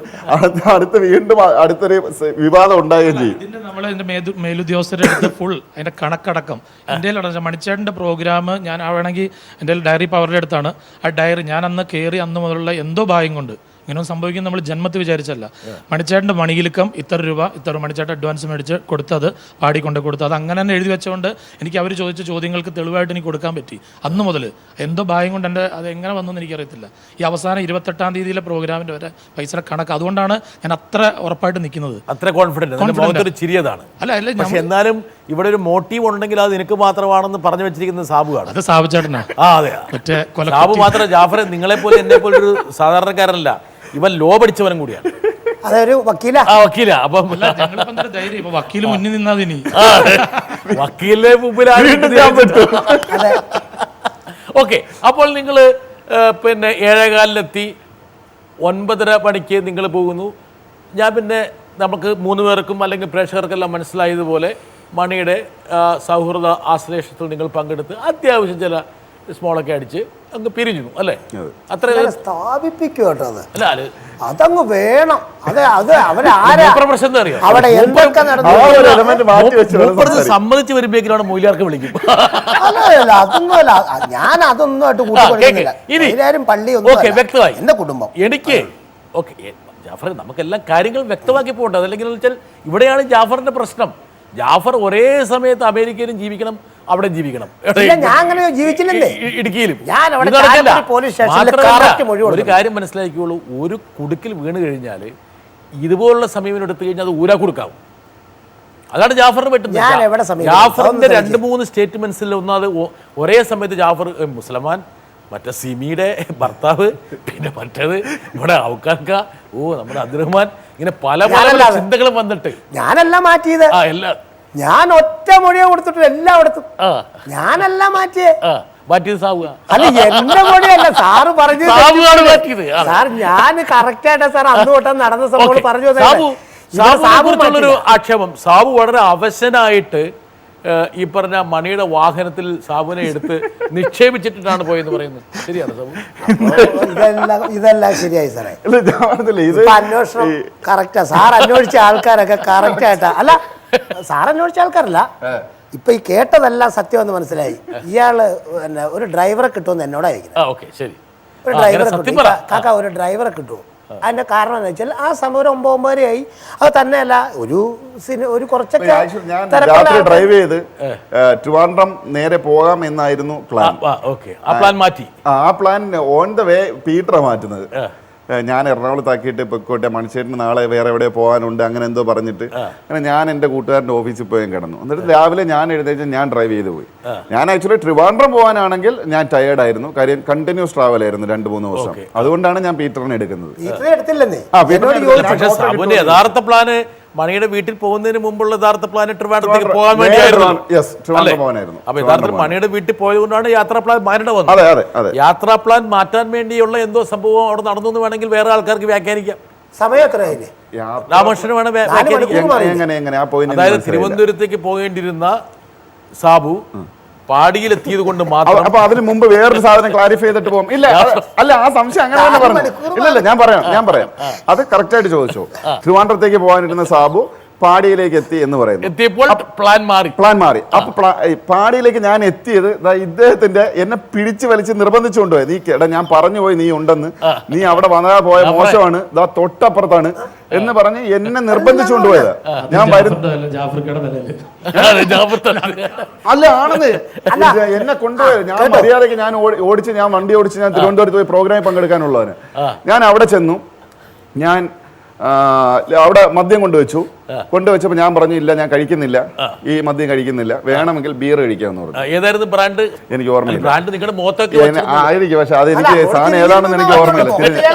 D: വീണ്ടും അടുത്തൊരു വിവാദം ഉണ്ടാവുകയും ചെയ്യും.
B: ഇതിന്റെ നമ്മളതിന്റെ മേലുദ്യോഗസ്ഥരുടെ അടുത്ത് ഫുൾ അതിന്റെ കണക്കടക്കം ഇന്ത്യയിൽ മണിച്ചേട്ടന്റെ പ്രോഗ്രാം ഞാൻ വേണമെങ്കിൽ എൻ്റെ ഡയറി പവറിൻ്റെ അടുത്താണ്. ആ ഡയറി ഞാൻ അന്ന് കയറി അന്ന് മുതലുള്ള എന്തോ ഭാഗ്യം കൊണ്ട് ഇങ്ങനെയൊന്നും സംഭവിക്കും നമ്മൾ ജന്മത്തിൽ വിചാരിച്ചല്ല. മണിച്ചേട്ടൻ്റെ മണികിലുക്കം ഇത്ര രൂപ മണിച്ചേട്ടൻ അഡ്വാൻസ് മേടിച്ച് കൊടുത്തത് പാടിക്കൊണ്ട് കൊടുത്തു. അത് അങ്ങനെ തന്നെ എഴുതി വെച്ചുകൊണ്ട് എനിക്ക് അവർ ചോദിച്ച ചോദ്യങ്ങൾക്ക് തെളിവായിട്ട് എനിക്ക് കൊടുക്കാൻ പറ്റി. അന്ന് മുതൽ എന്തോ ഭാഗ്യം കൊണ്ട് എൻ്റെ അത് എങ്ങനെ വന്നെന്ന് എനിക്കറിയത്തില്ല. ഈ അവസാനം 28-ാം തീയതിയിലെ പ്രോഗ്രാമിൻ്റെ വരെ പൈസയുടെ കണക്ക്. അതുകൊണ്ടാണ് ഞാൻ അത്ര ഉറപ്പായിട്ട് നിൽക്കുന്നത്,
A: അത്ര കോൺഫിഡൻറ്റ് ചിരിയതാണ്.
B: അല്ല
A: പക്ഷെ എന്നാലും ഇവിടെ ഒരു മോട്ടീവ് ഉണ്ടെങ്കിൽ അത് നിനക്ക് മാത്രമാണെന്ന് പറഞ്ഞു വെച്ചിരിക്കുന്നത് സാബുവാണ്.
B: അത് സാബു ചേട്ടനാ.
A: അതെ, സാബു മാത്രം. ജാഫർ നിങ്ങളെ പോലെ എന്നെ പോലെ ഒരു സാധാരണക്കാരനല്ല, ഇവൻ ലോ പഠിച്ചവനും കൂടിയാണ്.
C: അതൊരു വക്കീല.
A: അപ്പൊ
B: വക്കീല് മുന്നിൽ നിന്നാതിനി
A: വക്കീലിന്റെ മുമ്പിൽ. ഓക്കെ, അപ്പോൾ നിങ്ങൾ പിന്നെ 7:15 9:30 മണിക്ക് നിങ്ങൾ പോകുന്നു. ഞാൻ പിന്നെ നമുക്ക് 3 പേർക്കും അല്ലെങ്കിൽ പ്രേക്ഷകർക്കെല്ലാം മനസ്സിലായതുപോലെ മണിയുടെ സൗഹൃദ ആശ്ലേഷത്തിൽ നിങ്ങൾ പങ്കെടുത്ത് അത്യാവശ്യം ചില സ്മോളൊക്കെ അടിച്ച് അങ്ങ് പിരിഞ്ഞു അല്ലേ? അത്ര
C: സ്ഥാപിപ്പിക്കും കേട്ടോ. അതങ്ങ് വേണം.
A: സമ്മതിച്ച് വരുമ്പോഴേക്കാണ് മൂല്യാർക്ക് വിളിക്കും.
C: അതൊന്നുമല്ല, ഞാൻ അതൊന്നും പള്ളി
A: വ്യക്തമായി
C: എന്റെ കുടുംബം
A: എനിക്ക്. ഓക്കെ ജാഫർ, നമുക്കെല്ലാം കാര്യങ്ങൾ വ്യക്തമാക്കി പോകേണ്ടത്. അല്ലെങ്കിൽ വെച്ചാൽ ഇവിടെയാണ് ജാഫറിന്റെ പ്രശ്നം. ജാഫർ ഒരേ സമയത്ത് അമേരിക്കയിലും ജീവിക്കണം, അവിടെ ജീവിക്കണം, ഇടുക്കിയിലും.
C: ഒരു
A: കാര്യം മനസ്സിലാക്കിയുള്ളൂ, ഒരു കുടുക്കിൽ വീണ് കഴിഞ്ഞാൽ ഇതുപോലുള്ള സമീപനം എടുത്തു കഴിഞ്ഞാൽ അത് ഊരാ കൊടുക്കാവും. അതാണ് ജാഫറിന്
C: ഞാൻ എവിടെ
A: പറ്റുന്നത്.
C: സമീപിക്കും?
A: ജാഫറിന്റെ 2-3 സ്റ്റേറ്റ്മെന്റ്സിൽ ഒന്നത് ഒരേ സമയത്ത് ജാഫർ മുസൽമാൻ, മറ്റേ സിമിയുടെ ഭർത്താവ്, പിന്നെ മറ്റേത് ഇവിടെ ഔക്കാക്ക, നമ്മുടെ അബ്ദുറഹ്മാൻ, ഇങ്ങനെ പല പല ചിന്തകളും വന്നിട്ട്
C: ഞാനല്ല മാറ്റിയത്.
A: എല്ലാം
C: ഞാൻ ഒറ്റ മൊഴിയെ കൊടുത്തിട്ട് എല്ലാം എടുത്തു. ഞാനല്ല മാറ്റിയേ.
A: മാറ്റിയത് സാവുക.
C: അല്ല എന്റെ മൊഴിയല്ല, സാറ് പറഞ്ഞു. സാർ ഞാൻ കറക്റ്റ് ആയിട്ടാ സാർ അന്ന് തൊട്ടാ നടന്ന സംഭവം പറഞ്ഞു.
A: സാബുക്കുള്ളൊരു ആക്ഷേപം, സാബു വളരെ അവശനായിട്ട് ഈ പറഞ്ഞ മണിയുടെ വാഹനത്തിൽ സാബുവിനെ എടുത്ത് നിക്ഷേപിച്ചിട്ടാണ് പോയെന്ന് പറയുന്നത്. ശരിയാണ് സാബു?
C: ഇതെല്ലാം ശരിയായി സാറേ. അന്വേഷണം കറക്റ്റാ. സാർ അന്വേഷിച്ച ആൾക്കാരൊക്കെ കറക്റ്റ് ആയിട്ടാ. അല്ല, സാർ അന്വേഷിച്ച ആൾക്കാരല്ല, ഇപ്പൊ ഈ കേട്ടതെല്ലാം സത്യമെന്ന് മനസ്സിലായി. ഇയാള് ഒരു ഡ്രൈവറെ കിട്ടുമെന്ന് എന്നോടായിരിക്കും. ഒരു ഡ്രൈവറെ കിട്ടും കാക്ക, ഒരു ഡ്രൈവറെ കിട്ടുമോ? അതിന്റെ കാരണം എന്ന് വെച്ചാൽ ആ സമയം 9:30 അത് തന്നെയല്ല, ഒരു കുറച്ചൊക്കെ
D: രാത്രി ഡ്രൈവ് ചെയ്ത് ട്രിവാൻഡ്രം നേരെ പോകാം എന്നായിരുന്നു പ്ലാൻ. ആ പ്ലാൻ ഓൺ ദ വേ പീറ്ററാ മാറ്റുന്നത്. ഞാൻ എറണാകുളത്താക്കിയിട്ട് പൊക്കോട്ടെ, മനുഷ്യന് നാളെ വേറെ എവിടെ പോകാനുണ്ട്, അങ്ങനെ എന്തോ പറഞ്ഞിട്ട് അങ്ങനെ ഞാൻ എൻ്റെ കൂട്ടുകാരൻ്റെ ഓഫീസിൽ പോയി കിടന്നു. എന്നിട്ട് രാവിലെ ഞാൻ എഴുന്നേറ്റ് ഞാൻ ഡ്രൈവ് ചെയ്ത് പോയി. ഞാൻ ആക്ച്വലി ട്രിവാൻഡ്രം പോകാനാണെങ്കിൽ ഞാൻ ടയേർഡായിരുന്നു, കാര്യം കണ്ടിന്യൂസ് ട്രാവൽ ആയിരുന്നു 2-3 ദിവസം. അതുകൊണ്ടാണ് ഞാൻ പീറ്ററിനെ എടുക്കുന്നത്.
A: യഥാർത്ഥ പ്ലാന് മണിയുടെ വീട്ടിൽ പോകുന്നതിന് മുമ്പുള്ള യഥാർത്ഥ പ്ലാൻ ട്രിവാൻഡ്രത്തേക്ക് പോകാൻ വേണ്ടിയായിരുന്നു. അപ്പൊ യഥാർത്ഥത്തിൽ മണിയുടെ വീട്ടിൽ പോയതുകൊണ്ടാണ് യാത്രാ പ്ലാൻ മാറ്റേണ്ട വന്നത്. യാത്രാ പ്ലാൻ മാറ്റാൻ വേണ്ടിയുള്ള എന്തോ സംഭവം അവിടെ നടന്നു എന്ന് വേണമെങ്കിൽ വേറെ ആൾക്കാർക്ക് വ്യാഖ്യാനിക്കാം.
C: സമയം എത്രയായില്ലേ?
A: രാമകൃഷ്ണന് വേണം വ്യാഖ്യാനിക്കാം. അതായത് തിരുവനന്തപുരത്തേക്ക് പോകേണ്ടിരുന്ന സാബു പാടിയിലെത്തിയത് കൊണ്ട് മാത്രം.
D: അപ്പൊ അതിന് മുമ്പ് വേറൊരു സാധനം ക്ലാരിഫൈ ചെയ്തിട്ട് പോകും. ഇല്ല അല്ല, ആ സംശയം അങ്ങനെ തന്നെ പറഞ്ഞു. ഇല്ലല്ല, ഞാൻ പറയാം അത് കറക്റ്റ് ആയിട്ട് ചോദിച്ചു. ട്രിവാൻഡ്രത്തേക്ക് പോകാനിരുന്ന സാബു പാടിയിലേക്ക് എത്തി എന്ന് പറയുന്നു.
A: എത്തിയപ്പോൾ പ്ലാൻ മാറി.
D: അപ്പൊ പാടിയിലേക്ക് ഞാൻ എത്തിയത് ഇദ്ദേഹത്തിന്റെ എന്നെ പിടിച്ചു വലിച്ച് നിർബന്ധിച്ചുകൊണ്ടുപോയത്. നീ കേടാ, ഞാൻ പറഞ്ഞു പോയി നീ ഉണ്ടെന്ന്, നീ അവിടെ വന്നതാ പോയ മോശമാണ്, ഇതാ തൊട്ടപ്പുറത്താണ് എന്ന് പറഞ്ഞ് എന്നെ നിർബന്ധിച്ചുകൊണ്ടുപോയത്. ഞാൻ അല്ല ആണെന്ന് എന്നെ കൊണ്ടുപോയത്. ഞാൻ മര്യാദയ്ക്ക് ഞാൻ വണ്ടി ഓടിച്ച് ഞാൻ തിരുവനന്തപുരത്ത് പോയി പ്രോഗ്രാമിൽ പങ്കെടുക്കാനുള്ളവന്. ഞാൻ അവിടെ ചെന്നു, ഞാൻ അവിടെ മദ്യം കൊണ്ടുവച്ചപ്പോൾ ഞാൻ പറഞ്ഞു ഇല്ല, ഞാൻ കഴിക്കുന്നില്ല, ഈ മദ്യം കഴിക്കുന്നില്ല, വേണമെങ്കിൽ ബിയർ കഴിക്കാമെന്ന് പറഞ്ഞു.
A: ഏതായിരുന്നു ബ്രാൻഡ്?
D: എനിക്ക് ഓർമ്മയില്ല.
A: ആയിരിക്കും,
D: പക്ഷെ അതെനിക്ക് സാധനം ഏതാണെന്ന് എനിക്ക് ഓർമ്മയില്ല.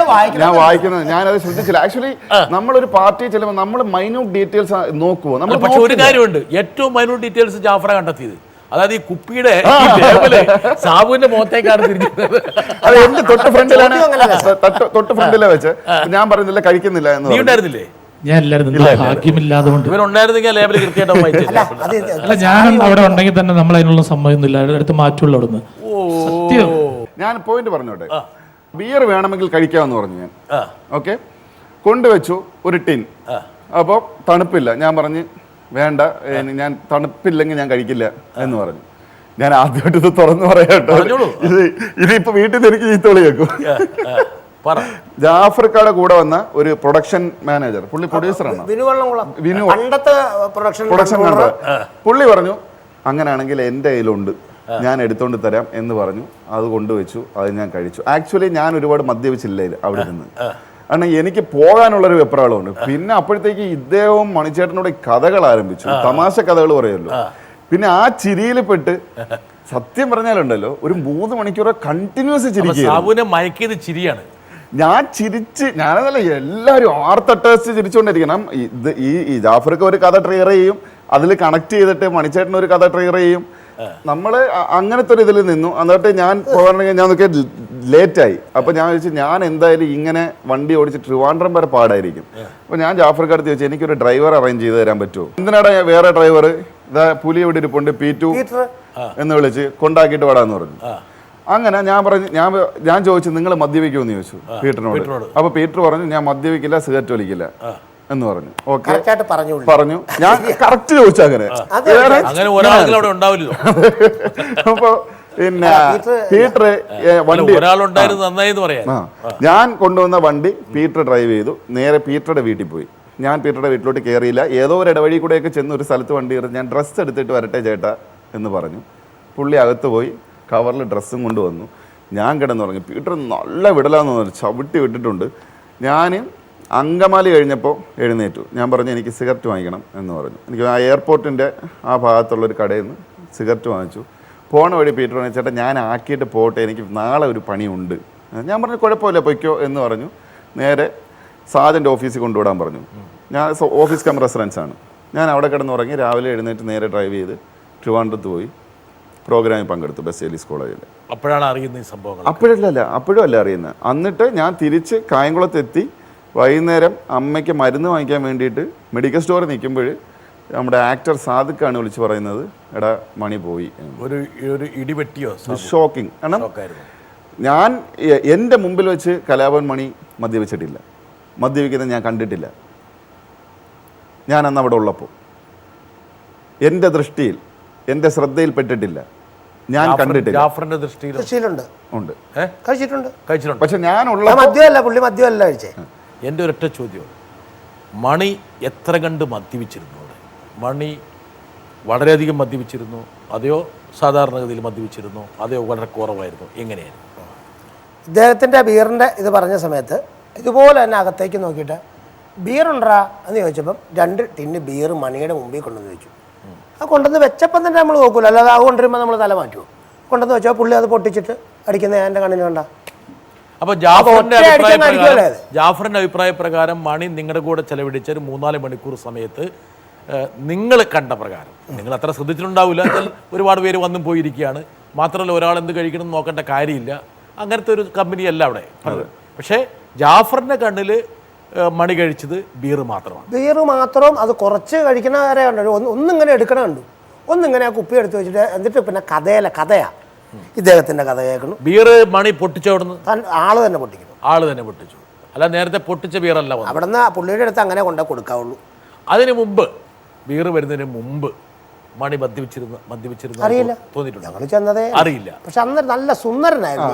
D: ഞാൻ വായിക്കുന്നത് ഞാനത് ശ്രദ്ധിച്ചില്ല. ആക്ച്വലി നമ്മളൊരു പാർട്ടി ചെല്ലുമ്പോൾ നമ്മൾ മൈന്യൂട്ട് ഡീറ്റെയിൽസ് നോക്കുമോ?
A: പക്ഷെ ഒരു കാര്യമുണ്ട്, ഏറ്റവും മൈന്യൂട്ട് ഡീറ്റെയിൽസ് ജാഫറ കണ്ടെത്തിയത്. അതായത് ഈ കുപ്പിയുടെ സാബുവിന്റെ മുഖത്തേക്കാണ് തിരിഞ്ഞത്.
D: അത് എന്റെ തൊട്ട് ഫ്രണ്ടിലെ വെച്ച് ഞാൻ പറയുന്നില്ല, കഴിക്കുന്നില്ല എന്ന്.
A: നീ ഉണ്ടായിരുന്നില്ലേ?
B: അല്ല, ഞാൻ അവിടെ ഉണ്ടെങ്കിൽ തന്നെ നമ്മൾ അതിനുള്ള സമ്മതമൊന്നുമില്ല, അടുത്ത് മാറ്റുള്ള അവിടുന്ന്.
D: ഞാൻ പോയിന്റ് പറഞ്ഞോട്ടെ. ബിയർ വേണമെങ്കിൽ കഴിക്കാമെന്ന് പറഞ്ഞു ഞാൻ. ഓക്കെ, കൊണ്ടുവച്ചു ഒരു ടിൻ. അപ്പോൾ തണുപ്പില്ല. ഞാൻ പറഞ്ഞു വേണ്ട, ഞാൻ തണുപ്പില്ലെങ്കിൽ ഞാൻ കഴിക്കില്ല എന്ന് പറഞ്ഞു. ഞാൻ ആദ്യമായിട്ട് ഇത് തുറന്നു പറയാട്ടോ. ഇതിപ്പോ വീട്ടിൽ നിന്ന് എനിക്ക് ചീത്തോളി കേൾക്കും. ജാഫർക്കാടെ കൂടെ വന്ന ഒരു പ്രൊഡക്ഷൻ മാനേജർ, പുള്ളി പ്രൊഡ്യൂസറാണ്, പ്രൊഡക്ഷൻ മാനേജർ. പുള്ളി പറഞ്ഞു അങ്ങനെയാണെങ്കിൽ എൻ്റെ കയ്യിലുണ്ട്, ഞാൻ എടുത്തോണ്ട് തരാം എന്ന് പറഞ്ഞു. അത് കൊണ്ടുവച്ചു, അത് ഞാൻ കഴിച്ചു. ആക്ച്വലി ഞാൻ ഒരുപാട് മദ്യപിച്ചില്ല അവിടെ നിന്ന്, കാരണം എനിക്ക് പോകാനുള്ളൊരു വെപ്രാളമുണ്ട്. പിന്നെ അപ്പോഴത്തേക്ക് ഇദ്ദേഹവും മണിച്ചേട്ടനോട് കഥകൾ ആരംഭിച്ചു, തമാശ കഥകൾ പറയുമല്ലോ. പിന്നെ ആ ചിരിയിൽ പെട്ട് സത്യം പറഞ്ഞാലുണ്ടല്ലോ, ഒരു 3 മണിക്കൂർ കണ്ടിന്യൂസ്
A: ചിരിയാണ്.
D: ഞാൻ ഞാനതല്ല, എല്ലാവരും ആർത്തട്ടേഴ്സ് ചിരിച്ചുകൊണ്ടിരിക്കണം. ഈ ജാഫർക്ക് ഒരു കഥ ട്രിഗർ ചെയ്യും, അതിൽ കണക്ട് ചെയ്തിട്ട് മണിച്ചേട്ടൻ ഒരു കഥ ട്രിഗർ ചെയ്യും. നമ്മള് അങ്ങനത്തെ ഒരു ഇതിൽ നിന്നു. എന്നിട്ട് ഞാൻ പോകാണെങ്കിൽ ഞാൻ നോക്കിയാൽ ലേറ്റായി. അപ്പൊ ഞാൻ ചോദിച്ചു, ഞാൻ എന്തായാലും ഇങ്ങനെ വണ്ടി ഓടിച്ച് ട്രിവാൻഡ്രം വരെ പാടായിരിക്കും. അപ്പൊ ഞാൻ ജാഫർക്ക് അടുത്ത് ചോദിച്ചു, എനിക്കൊരു ഡ്രൈവർ അറേഞ്ച് ചെയ്ത് തരാൻ പറ്റുമോ? എന്തിനാടാ വേറെ ഡ്രൈവർ, ഇതാ പുലി ഇവിടെ ഇരിപ്പുണ്ട്, P2 എന്ന് വിളിച്ച് കൊണ്ടാക്കിയിട്ട് പാടാന്ന് പറഞ്ഞു. അങ്ങനെ ഞാൻ ചോദിച്ചു, നിങ്ങൾ മദ്യപിക്കുമെന്ന് ചോദിച്ചു പീറ്ററിനോട്. അപ്പൊ പീറ്റർ പറഞ്ഞു, ഞാൻ മദ്യപിക്കില്ല, സിഗരറ്റ് വലിക്കില്ല എന്ന് പറഞ്ഞു. ഓക്കെ പറഞ്ഞു. ഞാൻ കറക്റ്റ് ചോദിച്ചു അങ്ങനെ. അപ്പൊ പിന്നെ പീറ്റർ വണ്ടി ഞാൻ കൊണ്ടുവന്ന വണ്ടി പീറ്റർ ഡ്രൈവ് ചെയ്തു, നേരെ പീറ്ററുടെ വീട്ടിൽ പോയി. ഞാൻ പീറ്ററുടെ വീട്ടിലോട്ട് കയറിയില്ല. ഏതോ ഒരു ഇടവഴി കൂടെയൊക്കെ ചെന്ന് ഒരു സ്ഥലത്ത് വണ്ടി കയറി. ഞാൻ ഡ്രസ്സ് എടുത്തിട്ട് വരട്ടെ ചേട്ടാ എന്ന് പറഞ്ഞു. പുള്ളി അകത്ത് പോയി കവറിൽ ഡ്രസ്സും കൊണ്ടുവന്നു. ഞാൻ കിടന്നുറങ്ങി. പീറ്റർ നല്ല വിടലാന്ന് പറഞ്ഞു, ചവിട്ടി വിട്ടിട്ടുണ്ട്. ഞാൻ അങ്കമാലി കഴിഞ്ഞപ്പോൾ എഴുന്നേറ്റു. ഞാൻ പറഞ്ഞു എനിക്ക് സിഗരറ്റ് വാങ്ങിക്കണം എന്ന് പറഞ്ഞു. എനിക്ക് ആ എയർപോർട്ടിൻ്റെ ആ ഭാഗത്തുള്ളൊരു കടയിൽ നിന്ന് സിഗരറ്റ് വാങ്ങിച്ചു. പോണ വഴി പീറ്റർ പറഞ്ഞു, ചേട്ടാ ഞാൻ ആക്കിയിട്ട് പോട്ടെ, എനിക്ക് നാളെ ഒരു പണിയുണ്ട്. ഞാൻ പറഞ്ഞു കുഴപ്പമില്ല പൊയ്ക്കോ എന്ന് പറഞ്ഞു. നേരെ സാജൻ്റെ ഓഫീസിൽ കൊണ്ടുവിടാൻ പറഞ്ഞു. ഞാൻ ഓഫീസ് കം റെസിഡൻസാണ്. ഞാൻ അവിടെ കിടന്നുറങ്ങി. രാവിലെ എഴുന്നേറ്റ് നേരെ ഡ്രൈവ് ചെയ്ത് ട്രിവാൻഡ്രത്ത് പോയി പ്രോഗ്രാമിൽ പങ്കെടുത്തു ബസേലിയസ് കോളേജിൽ.
A: അപ്പോഴാണ് അറിയുന്നത് ഈ സംഭവങ്ങൾ?
D: അപ്പോഴും അല്ല അറിയുന്നത്. എന്നിട്ട് ഞാൻ തിരിച്ച് കായംകുളത്തെത്തി. വൈകുന്നേരം അമ്മയ്ക്ക് മരുന്ന് വാങ്ങിക്കാൻ വേണ്ടിയിട്ട് മെഡിക്കൽ സ്റ്റോറിൽ നിൽക്കുമ്പോൾ നമ്മുടെ ആക്ടർ സാദിഖാണ് വിളിച്ച് പറയുന്നത്, എടാ മണി പോയി.
A: ഒരു ഇടിവെട്ടിയോ?
D: ഷോക്കിംഗ്. കാരണം ഞാൻ എൻ്റെ മുമ്പിൽ വെച്ച് കലാഭവൻ മണി മദ്യപിച്ചിട്ടില്ല, മദ്യപിക്കുന്നത് ഞാൻ കണ്ടിട്ടില്ല. ഞാൻ അന്ന് അവിടെ ഉള്ളപ്പോൾ എൻ്റെ ദൃഷ്ടിയിൽ, എൻ്റെ ശ്രദ്ധയിൽപ്പെട്ടിട്ടില്ല, ഞാൻ കണ്ടിട്ടില്ല.
A: ജാഫറിന്റെ ദൃഷ്ടിയിലുണ്ട്.
D: ഉണ്ട്,
C: കഴിച്ചിട്ടുണ്ട്.
D: പക്ഷെ ഞാനുള്ള
C: മദ്യമല്ല, പുള്ളി മദ്യമല്ല കഴിച്ചേ.
A: എൻ്റെ ഒരൊറ്റ ചോദ്യം, മണി എത്ര കണ്ട് മദ്യപിച്ചിരുന്നു? മണി വളരെയധികം മദ്യപിച്ചിരുന്നു, അതെയോ സാധാരണഗതിയിൽ മദ്യപിച്ചിരുന്നു, അതെയോ വളരെ കുറവായിരുന്നു? എങ്ങനെയായിരുന്നു?
C: ഇദ്ദേഹത്തിൻ്റെ ബീറിൻ്റെ ഇത് പറഞ്ഞ സമയത്ത് ഇതുപോലെ തന്നെ അകത്തേക്ക് നോക്കിയിട്ട് ബീറുണ്ടാ എന്ന് ചോദിച്ചപ്പം 2 ടിന്ന് ബീർ മണിയുടെ മുമ്പിൽ കൊണ്ടുവന്ന് വെച്ചു. ആ കൊണ്ടുവന്ന് വെച്ചപ്പം തന്നെ നമ്മൾ നോക്കൂല, അല്ലാതെ അത് കൊണ്ടുവരുമ്പോൾ നമ്മൾ തല മാറ്റുമോ? കൊണ്ടുവന്ന് വെച്ചാൽ പുള്ളി അത് പൊട്ടിച്ചിട്ട് അടിക്കുന്ന എൻ്റെ കണ്ണിന് കണ്ട.
A: അപ്പോൾ ജാഫറിന്റെ അഭിപ്രായ പ്രകാരം മണി നിങ്ങളുടെ കൂടെ ചെലവഴിച്ച ഒരു 3-4 മണിക്കൂർ സമയത്ത് നിങ്ങൾ കണ്ട പ്രകാരം, നിങ്ങൾ അത്ര ശ്രദ്ധിച്ചിട്ടുണ്ടാവില്ല, ഒരുപാട് പേര് വന്നും പോയിരിക്കുകയാണ്, മാത്രമല്ല ഒരാൾ എന്ത് കഴിക്കണം എന്ന് നോക്കേണ്ട കാര്യമില്ല, അങ്ങനത്തെ ഒരു കമ്പനിയല്ല അവിടെ. പക്ഷേ ജാഫറിന്റെ കണ്ണിൽ മണി കഴിച്ചത് ബീർ മാത്രമാണ്.
C: ബീർ മാത്രം, അത് കുറച്ച് കഴിക്കുന്നവരെ കണ്ടു. ഒന്നിങ്ങനെ എടുക്കണുണ്ട്, ഒന്നിങ്ങനെ ആ കുപ്പി എടുത്ത് വെച്ചിട്ട്, എന്നിട്ട് പിന്നെ കഥയാ ഇദ്ദേഹത്തിന്റെ കഥ കേൾക്കണം.
A: ബീർ മണി പൊട്ടിച്ചവിടുന്ന്
C: ആള് തന്നെ പൊട്ടിക്കുന്നു.
A: ആള് തന്നെ പൊട്ടിച്ചു, അല്ല നേരത്തെ പൊട്ടിച്ച ബീറല്ല.
C: അവിടുന്ന് പുള്ളിയുടെ അടുത്ത് അങ്ങനെ കൊണ്ടേ കൊടുക്കാവുള്ളൂ.
A: അതിന് മുമ്പ്, ബീർ വരുന്നതിന് മുമ്പ് മണി മദ്യപിച്ചിരുന്നു
C: അറിയില്ല,
A: തോന്നിയിട്ടുണ്ട്?
C: ഞങ്ങൾ ചെന്നതേ
A: അറിയില്ല.
C: പക്ഷെ അന്ന് നല്ല സുന്ദരനായിരുന്നു,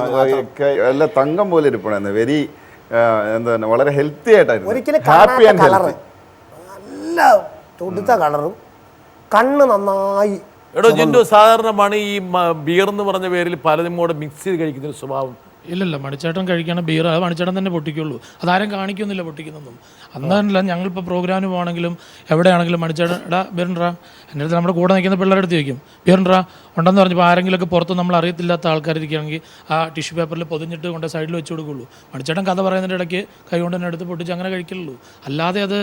D: നല്ല തങ്കം പോലെ ഇരിപ്പണായിരുന്നു. വെരി എന്താണ്, വളരെ ഹെൽത്തി ആയിട്ടായിരുന്നു.
C: ഒരിക്കലും കളറ്, നല്ല തൊടുത്ത കളറും, കണ്ണ് നന്നായി.
A: എടോ ജിൻഡു, സാധാരണ മണി ഈ ബിയർ എന്ന് പറഞ്ഞ പേരിൽ പലതും കൂടെ മിക്സ് ചെയ്ത് കഴിക്കുന്ന ഒരു സ്വഭാവം
B: ഇല്ലല്ല. മണിച്ചേട്ടൻ കഴിക്കണ ബീർ അത് മണിച്ചേട്ടൻ തന്നെ പൊട്ടിക്കുള്ളൂ, അതാരും കാണിക്കൊന്നുമില്ല പൊട്ടിക്കുന്നൊന്നും. അന്നല്ല ഞങ്ങളിപ്പോൾ പ്രോഗ്രാമിന് പോകണമെങ്കിലും എവിടെയാണെങ്കിലും മണിച്ചേട്ടൻ എടാ ബീറുണ്ടാ, എൻ്റെ അടുത്ത് നമ്മുടെ കൂടെ നിൽക്കുന്ന പിള്ളേരുടെ അടുത്ത് ചോദിക്കും ബീറുണ്ടാ ഉണ്ടെന്ന് പറഞ്ഞപ്പോൾ ആരെങ്കിലുമൊക്കെ പുറത്ത് നമ്മൾ അറിയത്തില്ലാത്ത ആൾക്കാരിരിക്കുകയാണെങ്കിൽ ആ ടിഷ്യൂ പേപ്പറിൽ പൊതിഞ്ഞിട്ട് കൊണ്ട് സൈഡിൽ വെച്ച് കൊടുക്കുള്ളൂ. മണിച്ചേട്ടൻ കഥ പറയുന്നതിൻ്റെ ഇടയ്ക്ക് കൈ കൊണ്ട് തന്നെ എടുത്ത് പൊട്ടിച്ച് അങ്ങനെ കഴിക്കുള്ളൂ. അല്ലാതെ അത്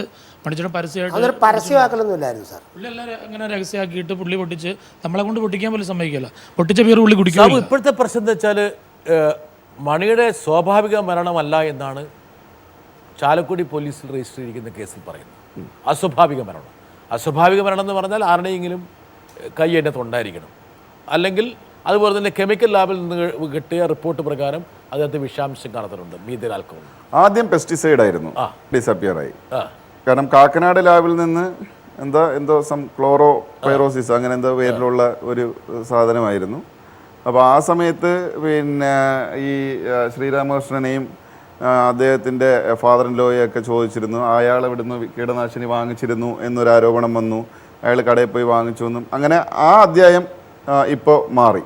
B: മണിച്ചേട്ടൻ പരസ്യമായിട്ട്
C: പരസ്യമാക്കലൊന്നുമില്ലായിരുന്നു സാർ.
B: പുള്ളി എല്ലാവരും അങ്ങനെ രഹസ്യമാക്കിയിട്ട് പുള്ളി പൊട്ടിച്ച് നമ്മളെ കൊണ്ട് പൊട്ടിക്കാൻ പോലും സമ്മതിക്കില്ല. പൊട്ടിച്ച ബീർ പുള്ളി കുടിക്കും.
A: ഇപ്പോഴത്തെ പ്രശ്നം എന്താ വെച്ചാൽ മണിയുടെ സ്വാഭാവിക മരണമല്ല എന്നാണ് ചാലക്കുടി പോലീസിൽ രജിസ്റ്റർ ചെയ്തിരിക്കുന്ന കേസിൽ പറയുന്നത്. അസ്വാഭാവിക മരണം. അസ്വാഭാവിക മരണം എന്ന് പറഞ്ഞാൽ ആരുടെയെങ്കിലും കൈ അതിൻ്റെ തൊണ്ടായിരിക്കണം, അല്ലെങ്കിൽ അതുപോലെ തന്നെ കെമിക്കൽ ലാബിൽ നിന്ന് കിട്ടിയ റിപ്പോർട്ട് പ്രകാരം അതിനകത്ത് വിഷാംശം കാണുന്നുണ്ട്, മീഥൈൽ ആൽക്കഹോൾ.
D: ആദ്യം പെസ്റ്റിസൈഡ് ആയിരുന്നു, ഡിസപ്പിയർ ആയി. കാരണം കാക്കനാട് ലാബിൽ നിന്ന് എന്തോ ക്ലോറോ പൈറോസിസ് അങ്ങനെ എന്തോ പേരിലുള്ള ഒരു സാധനമായിരുന്നു. അപ്പോൾ ആ സമയത്ത് പിന്നെ ഈ ശ്രീരാമകൃഷ്ണനെയും അദ്ദേഹത്തിൻ്റെ ഫാദർ ഇൻ ലോയൊക്കെ ചോദിച്ചിരുന്നു, അയാൾ ഇവിടുന്ന് കീടനാശിനി വാങ്ങിച്ചിരുന്നു എന്നൊരു ആരോപണം വന്നു, അയാൾ കടയിൽ പോയി വാങ്ങിച്ചു എന്നും. അങ്ങനെ ആ അധ്യായം ഇപ്പോൾ മാറി.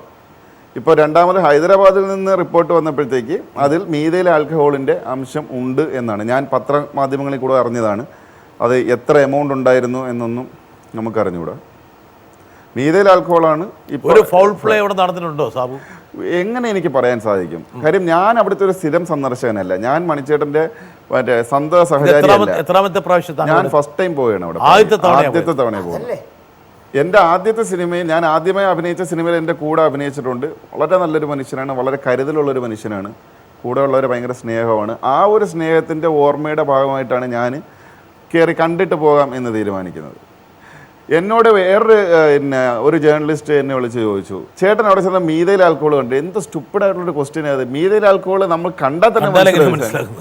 D: ഇപ്പോൾ രണ്ടാമത് ഹൈദരാബാദിൽ നിന്ന് റിപ്പോർട്ട് വന്നപ്പോഴത്തേക്ക് അതിൽ മീഥൈൽ ആൽക്കഹോളിൻ്റെ അംശം ഉണ്ട് എന്നാണ്. ഞാൻ പത്രമാധ്യമങ്ങളിൽ കൂടെ അറിഞ്ഞതാണ്. അത് എത്ര എമൗണ്ട് ഉണ്ടായിരുന്നു എന്നൊന്നും നമുക്കറിഞ്ഞുകൂടാ. മീഥൈൽ ആൽക്കഹോളാണ്. ഇപ്പോൾ
A: ഒരു ഫൗൾ പ്ലേ അവിടെ നടന്നിട്ടുണ്ടോ സാബു?
D: എങ്ങനെ എനിക്ക് പറയാൻ സാധിക്കും? കാര്യം ഞാൻ അവിടുത്തെ ഒരു സ്ഥിരം സന്ദർശകനല്ല. ഞാൻ മണിച്ചേട്ടൻ്റെ മറ്റേ സന്ത സഹചാരിയല്ല.
A: എത്രാമത്തെ പ്രാവശ്യം?
D: ഞാൻ ഫസ്റ്റ് ടൈം പോവുകയാണ് അവിടെ. ആദ്യത്തെ തവണ പോകുന്നത്. എൻ്റെ ആദ്യത്തെ സിനിമയിൽ, ഞാൻ ആദ്യമായി അഭിനയിച്ച സിനിമയിൽ എൻ്റെ കൂടെ അഭിനയിച്ചിട്ടുണ്ട്. വളരെ നല്ലൊരു മനുഷ്യനാണ്, വളരെ കരുതലുള്ളൊരു മനുഷ്യനാണ്, കൂടെ ഉള്ളവർ ഭയങ്കര സ്നേഹമാണ്. ആ ഒരു സ്നേഹത്തിൻ്റെ ഓർമ്മയുടെ ഭാഗമായിട്ടാണ് ഞാൻ കയറി കണ്ടിട്ട് പോകാം എന്ന് തീരുമാനിക്കുന്നത്. എന്നോട് ഒരു ജേർണലിസ്റ്റ് എന്നെ വിളിച്ച് ചോദിച്ചു, ചേട്ടൻ അവിടെ ചെന്ന മീഥൈൽ ആൽക്കഹോൾ കണ്ടു. എന്ത് സ്റ്റുപ്പിഡായിട്ടുള്ളൊരു ക്വസ്റ്റ്യൻ അത്. മീഥൈൽ ആൽക്കഹോൾ നമ്മൾ കണ്ടാൽ തന്നെ മനസ്സിലാകും.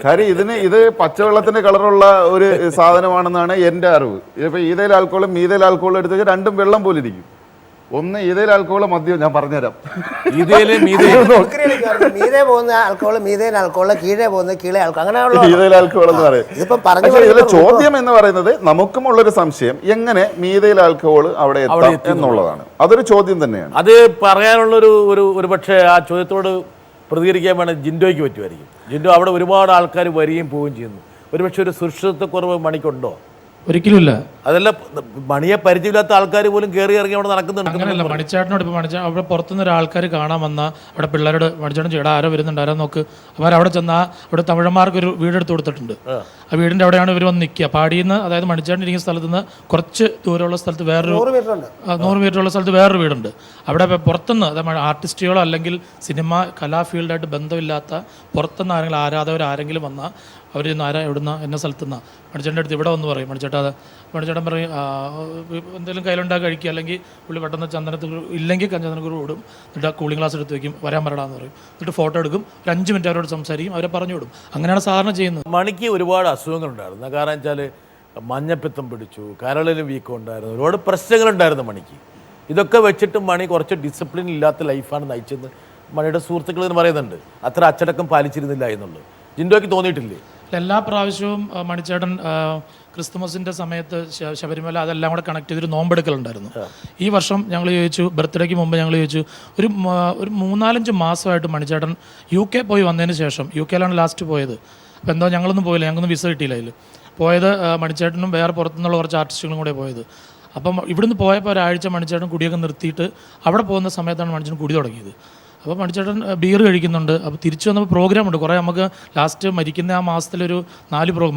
D: കാര്യം ഇത് പച്ചവെള്ളത്തിൻ്റെ കളറുള്ള ഒരു സാധനമാണെന്നാണ് എൻ്റെ അറിവ്. ഇതിപ്പോൾ ഈഥൈൽ ആൽക്കഹോളും മീഥൈൽ ആൽക്കഹോളും എടുത്ത് വെച്ചാൽ രണ്ടും വെള്ളം പോലെ ഇരിക്കും. ഒന്ന് ഈഥൈൽ ആൽക്കഹോൾ മദ്യം, ഞാൻ പറഞ്ഞുതരാം.
C: മീതെ പോകുന്ന ആൽക്കഹോൾ മീഥൈൽ ആൽക്കഹോൾ, കീഴേ പോകുന്ന കീഴേ ആൽക്കഹോൾ, അങ്ങനെയുള്ള
D: ഈഥൈൽ ആൽക്കഹോൾ എന്ന് പറയും. ഇതിലെ ചോദ്യം എന്ന് പറയുന്നത്, നമുക്കുമുള്ളൊരു സംശയം എങ്ങനെ മീഥൈൽ ആൽക്കഹോൾ അവിടെ എത്താം എന്നുള്ളതാണ്. അതൊരു ചോദ്യം തന്നെയാണ്.
A: അത് പറയാനുള്ളൊരു പക്ഷേ ആ ചോദ്യത്തോട് പ്രതികരിക്കാൻ വേണം ജിൻഡോയ്ക്ക് പറ്റുമായിരിക്കും. ജിൻഡോ അവിടെ ഒരുപാട് ആൾക്കാർ വരികയും പോവുകയും ചെയ്യുന്നു. ഒരുപക്ഷെ ഒരു സുരക്ഷിതത്വക്കുറവ് മണിക്കുണ്ടോ?
B: ഒരിക്കലുമില്ല.
A: അതല്ല, മണിയെ പരിചയമില്ലാത്ത ആൾക്കാർ പോലും കയറി ഇറങ്ങി അവിടെ നടക്കുന്നുണ്ട്.
B: അങ്ങനെയല്ല, മണിച്ചേട്ടനോട് ഇപ്പോൾ അവിടെ പുറത്തുനിന്ന് ഒരാൾക്കാർ കാണാൻ വന്നാൽ അവിടെ പിള്ളേരോട് മണിച്ചേട്ടൻ ചേട്ടാ ആരോ വരുന്നുണ്ട്, ആരോ നോക്ക്. അവരവിടെ ചെന്നാൽ അവിടെ തമിഴന്മാർക്കൊരു വീടെടുത്ത് കൊടുത്തിട്ടുണ്ട്. ആ വീടിൻ്റെ അവിടെയാണ് ഇവർ വന്ന് നിൽക്കുക. പാടിയെന്ന്, അതായത് മണിച്ചേട്ടൻ ഇരിക്കുന്ന സ്ഥലത്ത് നിന്ന് കുറച്ച് ദൂരമുള്ള സ്ഥലത്ത് വേറൊരു 100 മീറ്ററുള്ള സ്ഥലത്ത് വേറൊരു വീടുണ്ട്. അവിടെ പുറത്തുനിന്ന്, അതായത് ആർട്ടിസ്റ്റുകളോ അല്ലെങ്കിൽ സിനിമ കലാ ഫീൽഡായിട്ട് ബന്ധമില്ലാത്ത പുറത്തുനിന്ന് ആരെങ്കിലും ആരാധകർ ആരെങ്കിലും വന്നാൽ അവർ എവിടുന്ന എന്ന സ്ഥലത്തുനിന്ന് മണിച്ചേട്ടൻ്റെ അടുത്ത് ഇവിടെ വന്ന് പറയും, മണിച്ചേട്ടാ മണിച്ചേട്ടൻ പറയും എന്തെങ്കിലും കയ്യിലുണ്ടാക്കി കഴിക്കുക, അല്ലെങ്കിൽ പുള്ളി പെട്ടെന്ന് ചന്ദനത്തിൽ ഇല്ലെങ്കിൽ ചന്ദനക്കുരു ഓടും, എന്നിട്ട് കൂളിംഗ് ഗ്ലാസ് എടുത്ത് വയ്ക്കും, വരാൻ പറയടാന്ന് പറയും, എന്നിട്ട് ഫോട്ടോ എടുക്കും, ഒരു 5 മിനിറ്റ് അവരോട് സംസാരിക്കും, അവരെ പറഞ്ഞു വിടും. അങ്ങനെയാണ് സാധാരണ ചെയ്യുന്നത്.
A: മണിക്ക് ഒരുപാട് അസുഖങ്ങളുണ്ടായിരുന്നു. കാരണം വെച്ചാൽ മഞ്ഞപ്പിത്തം പിടിച്ചു, കരളിന് വീക്കം ഉണ്ടായിരുന്നു, ഒരുപാട് പ്രശ്നങ്ങളുണ്ടായിരുന്നു മണിക്ക്. ഇതൊക്കെ വെച്ചിട്ട് മണി കുറച്ച് ഡിസിപ്ലിൻ ഇല്ലാത്ത ലൈഫാണ് നയിച്ചെന്ന് മണിയുടെ സുഹൃത്തുക്കൾ എന്ന് പറയുന്നുണ്ട്. അത്ര അച്ചടക്കം പാലിച്ചിരുന്നില്ല എന്നുള്ളത് ജിൻഡോയ്ക്ക് തോന്നിയിട്ടില്ലേ?
B: എല്ലാ പ്രാവശ്യവും മണിച്ചേട്ടൻ ക്രിസ്തുമസിൻ്റെ സമയത്ത് ശബരിമല അതെല്ലാം കൂടെ കണക്ട് ചെയ്തൊരു നോമ്പെടുക്കലുണ്ടായിരുന്നു. ഈ വർഷം ഞങ്ങൾ ചോദിച്ചു, ബർത്ത്ഡേക്ക് മുമ്പ് ഞങ്ങൾ ചോദിച്ചു, ഒരു 3-4 മാസമായിട്ട് മണിച്ചേട്ടൻ UK പോയി വന്നതിന് ശേഷം, UK യിലാണ് ലാസ്റ്റ് പോയത്. അപ്പോൾ എന്തോ ഞങ്ങളൊന്നും പോയില്ല, ഞങ്ങൾക്കൊന്നും വിസ കിട്ടിയില്ല. അതിൽ പോയത് മണിച്ചേട്ടനും വേറെ പുറത്തുനിന്നുള്ള കുറച്ച് ആർട്ടിസ്റ്റുകളും കൂടെ പോയത്. അപ്പം ഇവിടുന്ന് പോയപ്പോൾ ഒരാഴ്ച മണിച്ചേട്ടൻ കുടിയൊക്കെ നിർത്തിയിട്ട് അവിടെ പോകുന്ന സമയത്താണ് മണിച്ചേട്ടൻ കുടി തുടങ്ങിയത്. അപ്പോൾ മണിച്ചേട്ടൻ ബിയർ കഴിക്കുന്നുണ്ട്. അപ്പോൾ തിരിച്ചു വന്നപ്പോൾ പ്രോഗ്രാമുണ്ട് കുറേ. നമുക്ക് ലാസ്റ്റ് മരിക്കുന്ന ആ മാസത്തിലൊരു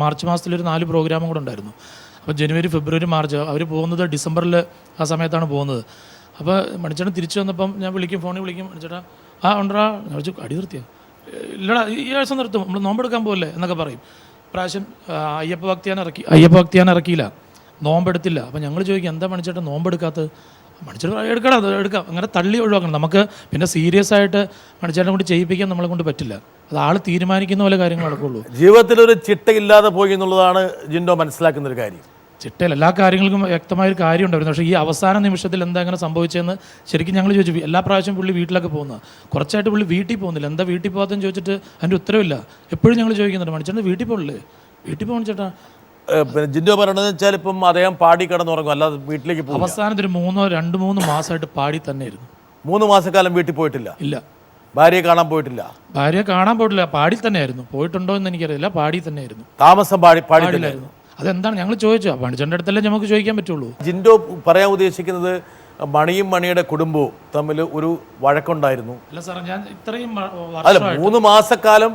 B: മാർച്ച് മാസത്തിലൊരു 4 പ്രോഗ്രാമും കൂടെ ഉണ്ടായിരുന്നു. അപ്പോൾ ജനുവരി, ഫെബ്രുവരി, മാർച്ച്, അവർ പോകുന്നത് ഡിസംബറിൽ ആ സമയത്താണ് പോകുന്നത്. അപ്പോൾ മണിച്ചേട്ടൻ തിരിച്ചു വന്നപ്പം ഞാൻ ഫോണിൽ വിളിക്കും, മണിച്ചേട്ടാ ഉണ്ടടാ, ഞാൻ വെച്ചു അടി നിർത്തിയാ, ഇല്ലടാ ഈ ആഴ്ച നിർത്തും, നമ്മൾ നോമ്പെടുക്കാൻ പോകല്ലേ എന്നൊക്കെ പറയും. പ്രാവശ്യം അയ്യപ്പ ഭക്തിയാൻ ഇറക്കിയില്ല, നോമ്പെടുത്തില്ല. അപ്പോൾ ഞങ്ങൾ ചോദിക്കും എന്താ മണിച്ചേട്ടൻ നോമ്പെടുക്കാത്തത്? മണിച്ചേട്ടൻ എടുക്കണം, അത് എടുക്കാം, അങ്ങനെ തള്ളി ഒഴിവാക്കണം. നമുക്ക് പിന്നെ സീരിയസ് ആയിട്ട് മണിച്ചേട്ടനെ കൊണ്ട് ചെയ്യിപ്പിക്കാൻ നമ്മളെ കൊണ്ട് പറ്റില്ല. അത് ആൾ തീരുമാനിക്കുന്ന പോലെ കാര്യങ്ങൾ നടക്കുള്ളൂ.
A: ജീവിതത്തിലൊരു ചിട്ടയില്ലാതെ പോയി എന്നുള്ളതാണ് ജിൻഡോ മനസ്സിലാക്കുന്ന ഒരു കാര്യം.
B: ചിട്ടയിൽ എല്ലാ കാര്യങ്ങൾക്കും വ്യക്തമായൊരു കാര്യം ഉണ്ടായിരുന്നു. പക്ഷേ ഈ അവസാന നിമിഷത്തിൽ എന്താ അങ്ങനെ സംഭവിച്ചതെന്ന് ശരിക്കും ഞങ്ങൾ ചോദിച്ചു. എല്ലാ പ്രാവശ്യം പുള്ളി വീട്ടിലൊക്കെ പോകുന്നത്, കുറച്ചായിട്ട് പുള്ളി വീട്ടിൽ പോകുന്നില്ല. എന്താ വീട്ടിൽ പോകാത്തെന്ന് ചോദിച്ചിട്ട് അതിൻ്റെ ഉത്തരവില്ല. എപ്പോഴും ഞങ്ങൾ ചോദിക്കുന്നുണ്ട്, മണിച്ചേട്ടൻ വീട്ടിൽ പോകണില്ലേ? വീട്ടിൽ പോകണം ചേട്ടാ.
A: പിന്നെ ജിൻഡോ പറയണത് വെച്ചാൽ ഇപ്പം അദ്ദേഹം പാടി കിടന്നുറങ്ങും, അല്ലാതെ വീട്ടിലേക്ക് പോകും.
B: അവസാനത്തിൽ 2-3 മാസമായിട്ട് പാടി തന്നെയായിരുന്നു.
A: 3 മാസക്കാലം വീട്ടിൽ പോയിട്ടില്ല?
B: ഇല്ല.
A: ഭാര്യയെ കാണാൻ പോയിട്ടില്ല?
B: ഭാര്യയെ കാണാൻ പോയിട്ടില്ല, പാടി തന്നെയായിരുന്നു. പോയിട്ടുണ്ടോ എന്ന് എനിക്കറിയില്ല, പാടി തന്നെയായിരുന്നു.
A: താമസം പാടിയില്ലായിരുന്നു.
B: അതെന്താണ് ഞങ്ങൾ ചോദിച്ചു, മണിച്ചേട്ടൻ്റെ അടുത്തല്ലേ നമുക്ക് ചോദിക്കാൻ പറ്റുള്ളൂ.
A: ജിൻഡോ പറയാൻ ഉദ്ദേശിക്കുന്നത് മണിയും മണിയുടെ കുടുംബവും തമ്മിൽ ഒരു വഴക്കുണ്ടായിരുന്നു.
B: അല്ല സാർ, ഞാൻ ഇത്രയും
A: അല്ല, 3 മാസക്കാലം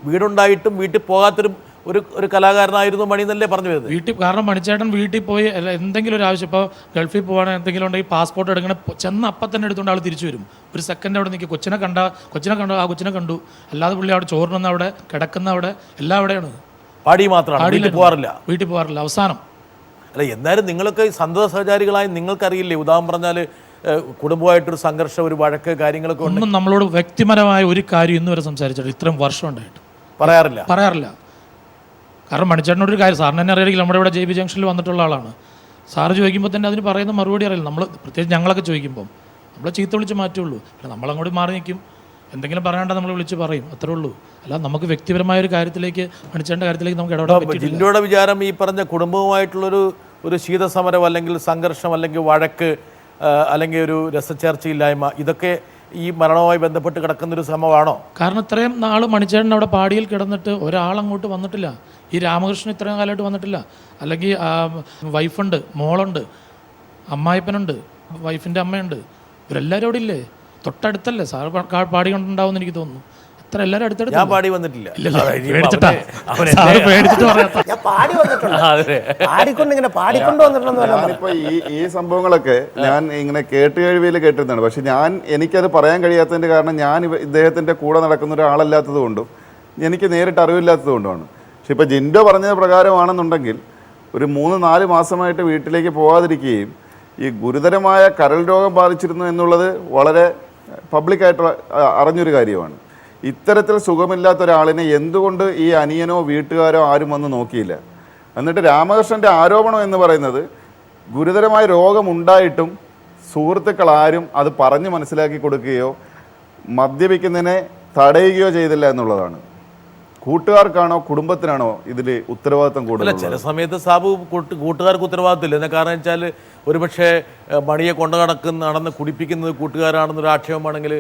A: വീടുണ്ടായിട്ടും വീട്ടിൽ പോകാത്തൊരു ഒരു കലാകാരനായിരുന്നു മണി എന്നല്ലേ പറഞ്ഞു വരുന്നത്.
B: കാരണം മണിച്ചേട്ടൻ വീട്ടിൽ പോയി അല്ല എന്തെങ്കിലും ഒരു ആവശ്യം, ഇപ്പോൾ ഗൾഫിൽ പോകാൻ എന്തെങ്കിലും ഉണ്ടെങ്കിൽ പാസ്പോർട്ട് എടുക്കണ ചെന്ന് അപ്പം തന്നെ എടുത്തുകൊണ്ട് ആൾ തിരിച്ചു വരും. ഒരു സെക്കൻഡ് അവിടെ നിൽക്കും. കൊച്ചിനെ കണ്ടു, ആ കൊച്ചിനെ കണ്ടു, അല്ലാതെ പുള്ളി അവിടെ ചോറിനൊന്നും അവിടെ കിടക്കുന്ന അവിടെ എല്ലാം അവിടെയാണ്.
A: പാടി മാത്രമാണ്, വീട്ടിൽ
B: പോകാറില്ല. അവസാനം
A: അല്ല, എന്നാലും നിങ്ങളൊക്കെ സന്തത സഹചാരികളായി നിങ്ങൾക്കറിയില്ലേ, ഉദാഹരണം പറഞ്ഞാൽ കുടുംബമായിട്ടൊരു സംഘർഷം, ഒരു വഴക്ക്, കാര്യങ്ങളൊക്കെ
B: ഒന്നും നമ്മളോട് വ്യക്തിപരമായ ഒരു കാര്യം ഇന്ന് വരെ സംസാരിച്ചിട്ട് ഇത്രയും വർഷം ഉണ്ടായിട്ട് പറയാറില്ല. കാരണം മണിച്ചേട്ടനോടൊരു കാര്യം സാറിന് തന്നെ അറിയില്ല, നമ്മുടെ ഇവിടെ JB ജംഗ്ഷനിൽ വന്നിട്ടുള്ള ആളാണ്. സാറ് ചോദിക്കുമ്പോൾ തന്നെ അതിന് പറയുന്ന മറുപടി അറിയില്ല. നമ്മൾ പ്രത്യേകിച്ച് ഞങ്ങളൊക്കെ ചോദിക്കുമ്പോൾ നമ്മളെ ചീത്ത വിളിച്ച് മാറ്റുള്ളൂ. പിന്നെ നമ്മളങ്ങോട്ട് മാറി നിൽക്കും, എന്തെങ്കിലും പറയാണ്ട് നമ്മൾ വിളിച്ച് പറയും, അത്രേ ഉള്ളൂ. അല്ല നമുക്ക് വ്യക്തിപരമായ ഒരു കാര്യത്തിലേക്ക്, മണിച്ചേട്ടൻ്റെ കാര്യത്തിലേക്ക് നമുക്ക് ഇടപെടാൻ പറ്റില്ല.
A: ജിൻഡോയുടെ വിചാരം ഈ പറഞ്ഞ കുടുംബവുമായിട്ടുള്ളൊരു ശീതസമരം അല്ലെങ്കിൽ സംഘർഷം അല്ലെങ്കിൽ വഴക്ക് അല്ലെങ്കിൽ ഒരു രസച്ചേർച്ചയില്ലായ്മ, ഇതൊക്കെ ഈ മരണവുമായി ബന്ധപ്പെട്ട് കിടക്കുന്നൊരു ശ്രമമാണോ?
B: കാരണം ഇത്രയും നാൾ മണിച്ചേട്ടൻ അവിടെ പാടിയിൽ കിടന്നിട്ട് ഒരാളങ്ങോട്ട് വന്നിട്ടില്ല. ഈ രാമകൃഷ്ണൻ ഇത്രയും കാലമായിട്ട് വന്നിട്ടില്ല. അല്ലെങ്കിൽ വൈഫുണ്ട്, മോളുണ്ട്, അമ്മായിപ്പനുണ്ട്, വൈഫിൻ്റെ അമ്മയുണ്ട്, ഇവരെല്ലാവരും അവിടെ ഇല്ലേ? തൊട്ടടുത്തല്ലേ സാർ പാടിക്കൊണ്ടുണ്ടാവുമെന്ന് എനിക്ക് തോന്നുന്നു. അത്ര എല്ലാവരും അടുത്തടുത്ത്.
A: ഞാൻ പാടി വന്നിട്ടില്ല.
D: ഞാനിപ്പോ ഈ സംഭവങ്ങളൊക്കെ ഞാൻ ഇങ്ങനെ കേട്ടുകേഴ്വിയിൽ കേട്ടിരുന്നതാണ്. പക്ഷെ എനിക്കത് പറയാൻ കഴിയാത്തതിന്റെ കാരണം ഞാൻ ഇദ്ദേഹത്തിന്റെ കൂടെ നടക്കുന്ന ഒരാളല്ലാത്തത് കൊണ്ടും എനിക്ക് നേരിട്ട് അറിവില്ലാത്തത് കൊണ്ടുമാണ്. പക്ഷെ ഇപ്പൊ ജിൻഡോ പറഞ്ഞത് പ്രകാരമാണെന്നുണ്ടെങ്കിൽ ഒരു 3-4 മാസമായിട്ട് വീട്ടിലേക്ക് പോകാതിരിക്കുകയും ഈ ഗുരുതരമായ കരൾ രോഗം ബാധിച്ചിരുന്നു എന്നുള്ളത് വളരെ പബ്ലിക്കായിട്ട് അറിഞ്ഞൊരു കാര്യമാണ്. ഇത്തരത്തിൽ സുഖമില്ലാത്ത ഒരാളിനെ എന്തുകൊണ്ട് ഈ അനിയനോ വീട്ടുകാരോ ആരും വന്ന് നോക്കിയില്ല? എന്നിട്ട് രാമകൃഷ്ണൻ്റെ ആരോപണം എന്ന് പറയുന്നത് ഗുരുതരമായ രോഗമുണ്ടായിട്ടും സുഹൃത്തുക്കൾ ആരും അത് പറഞ്ഞ് മനസ്സിലാക്കി കൊടുക്കുകയോ മദ്യപിക്കുന്നതിനെ തടയുകയോ ചെയ്തില്ല എന്നുള്ളതാണ്. കൂട്ടുകാർക്കാണോ കുടുംബത്തിനാണോ ഇതിൽ ഉത്തരവാദിത്തം കൂടുതൽ?
A: ചില സമയത്ത് സാബു കൂട്ടുകാർക്ക് ഉത്തരവാദിത്തമില്ല. കാരണം വെച്ചാൽ ഒരുപക്ഷെ മണിയെ നടന്ന് കുടിപ്പിക്കുന്നത് കൂട്ടുകാരാണെന്നൊരു ആക്ഷേപമാണെങ്കിൽ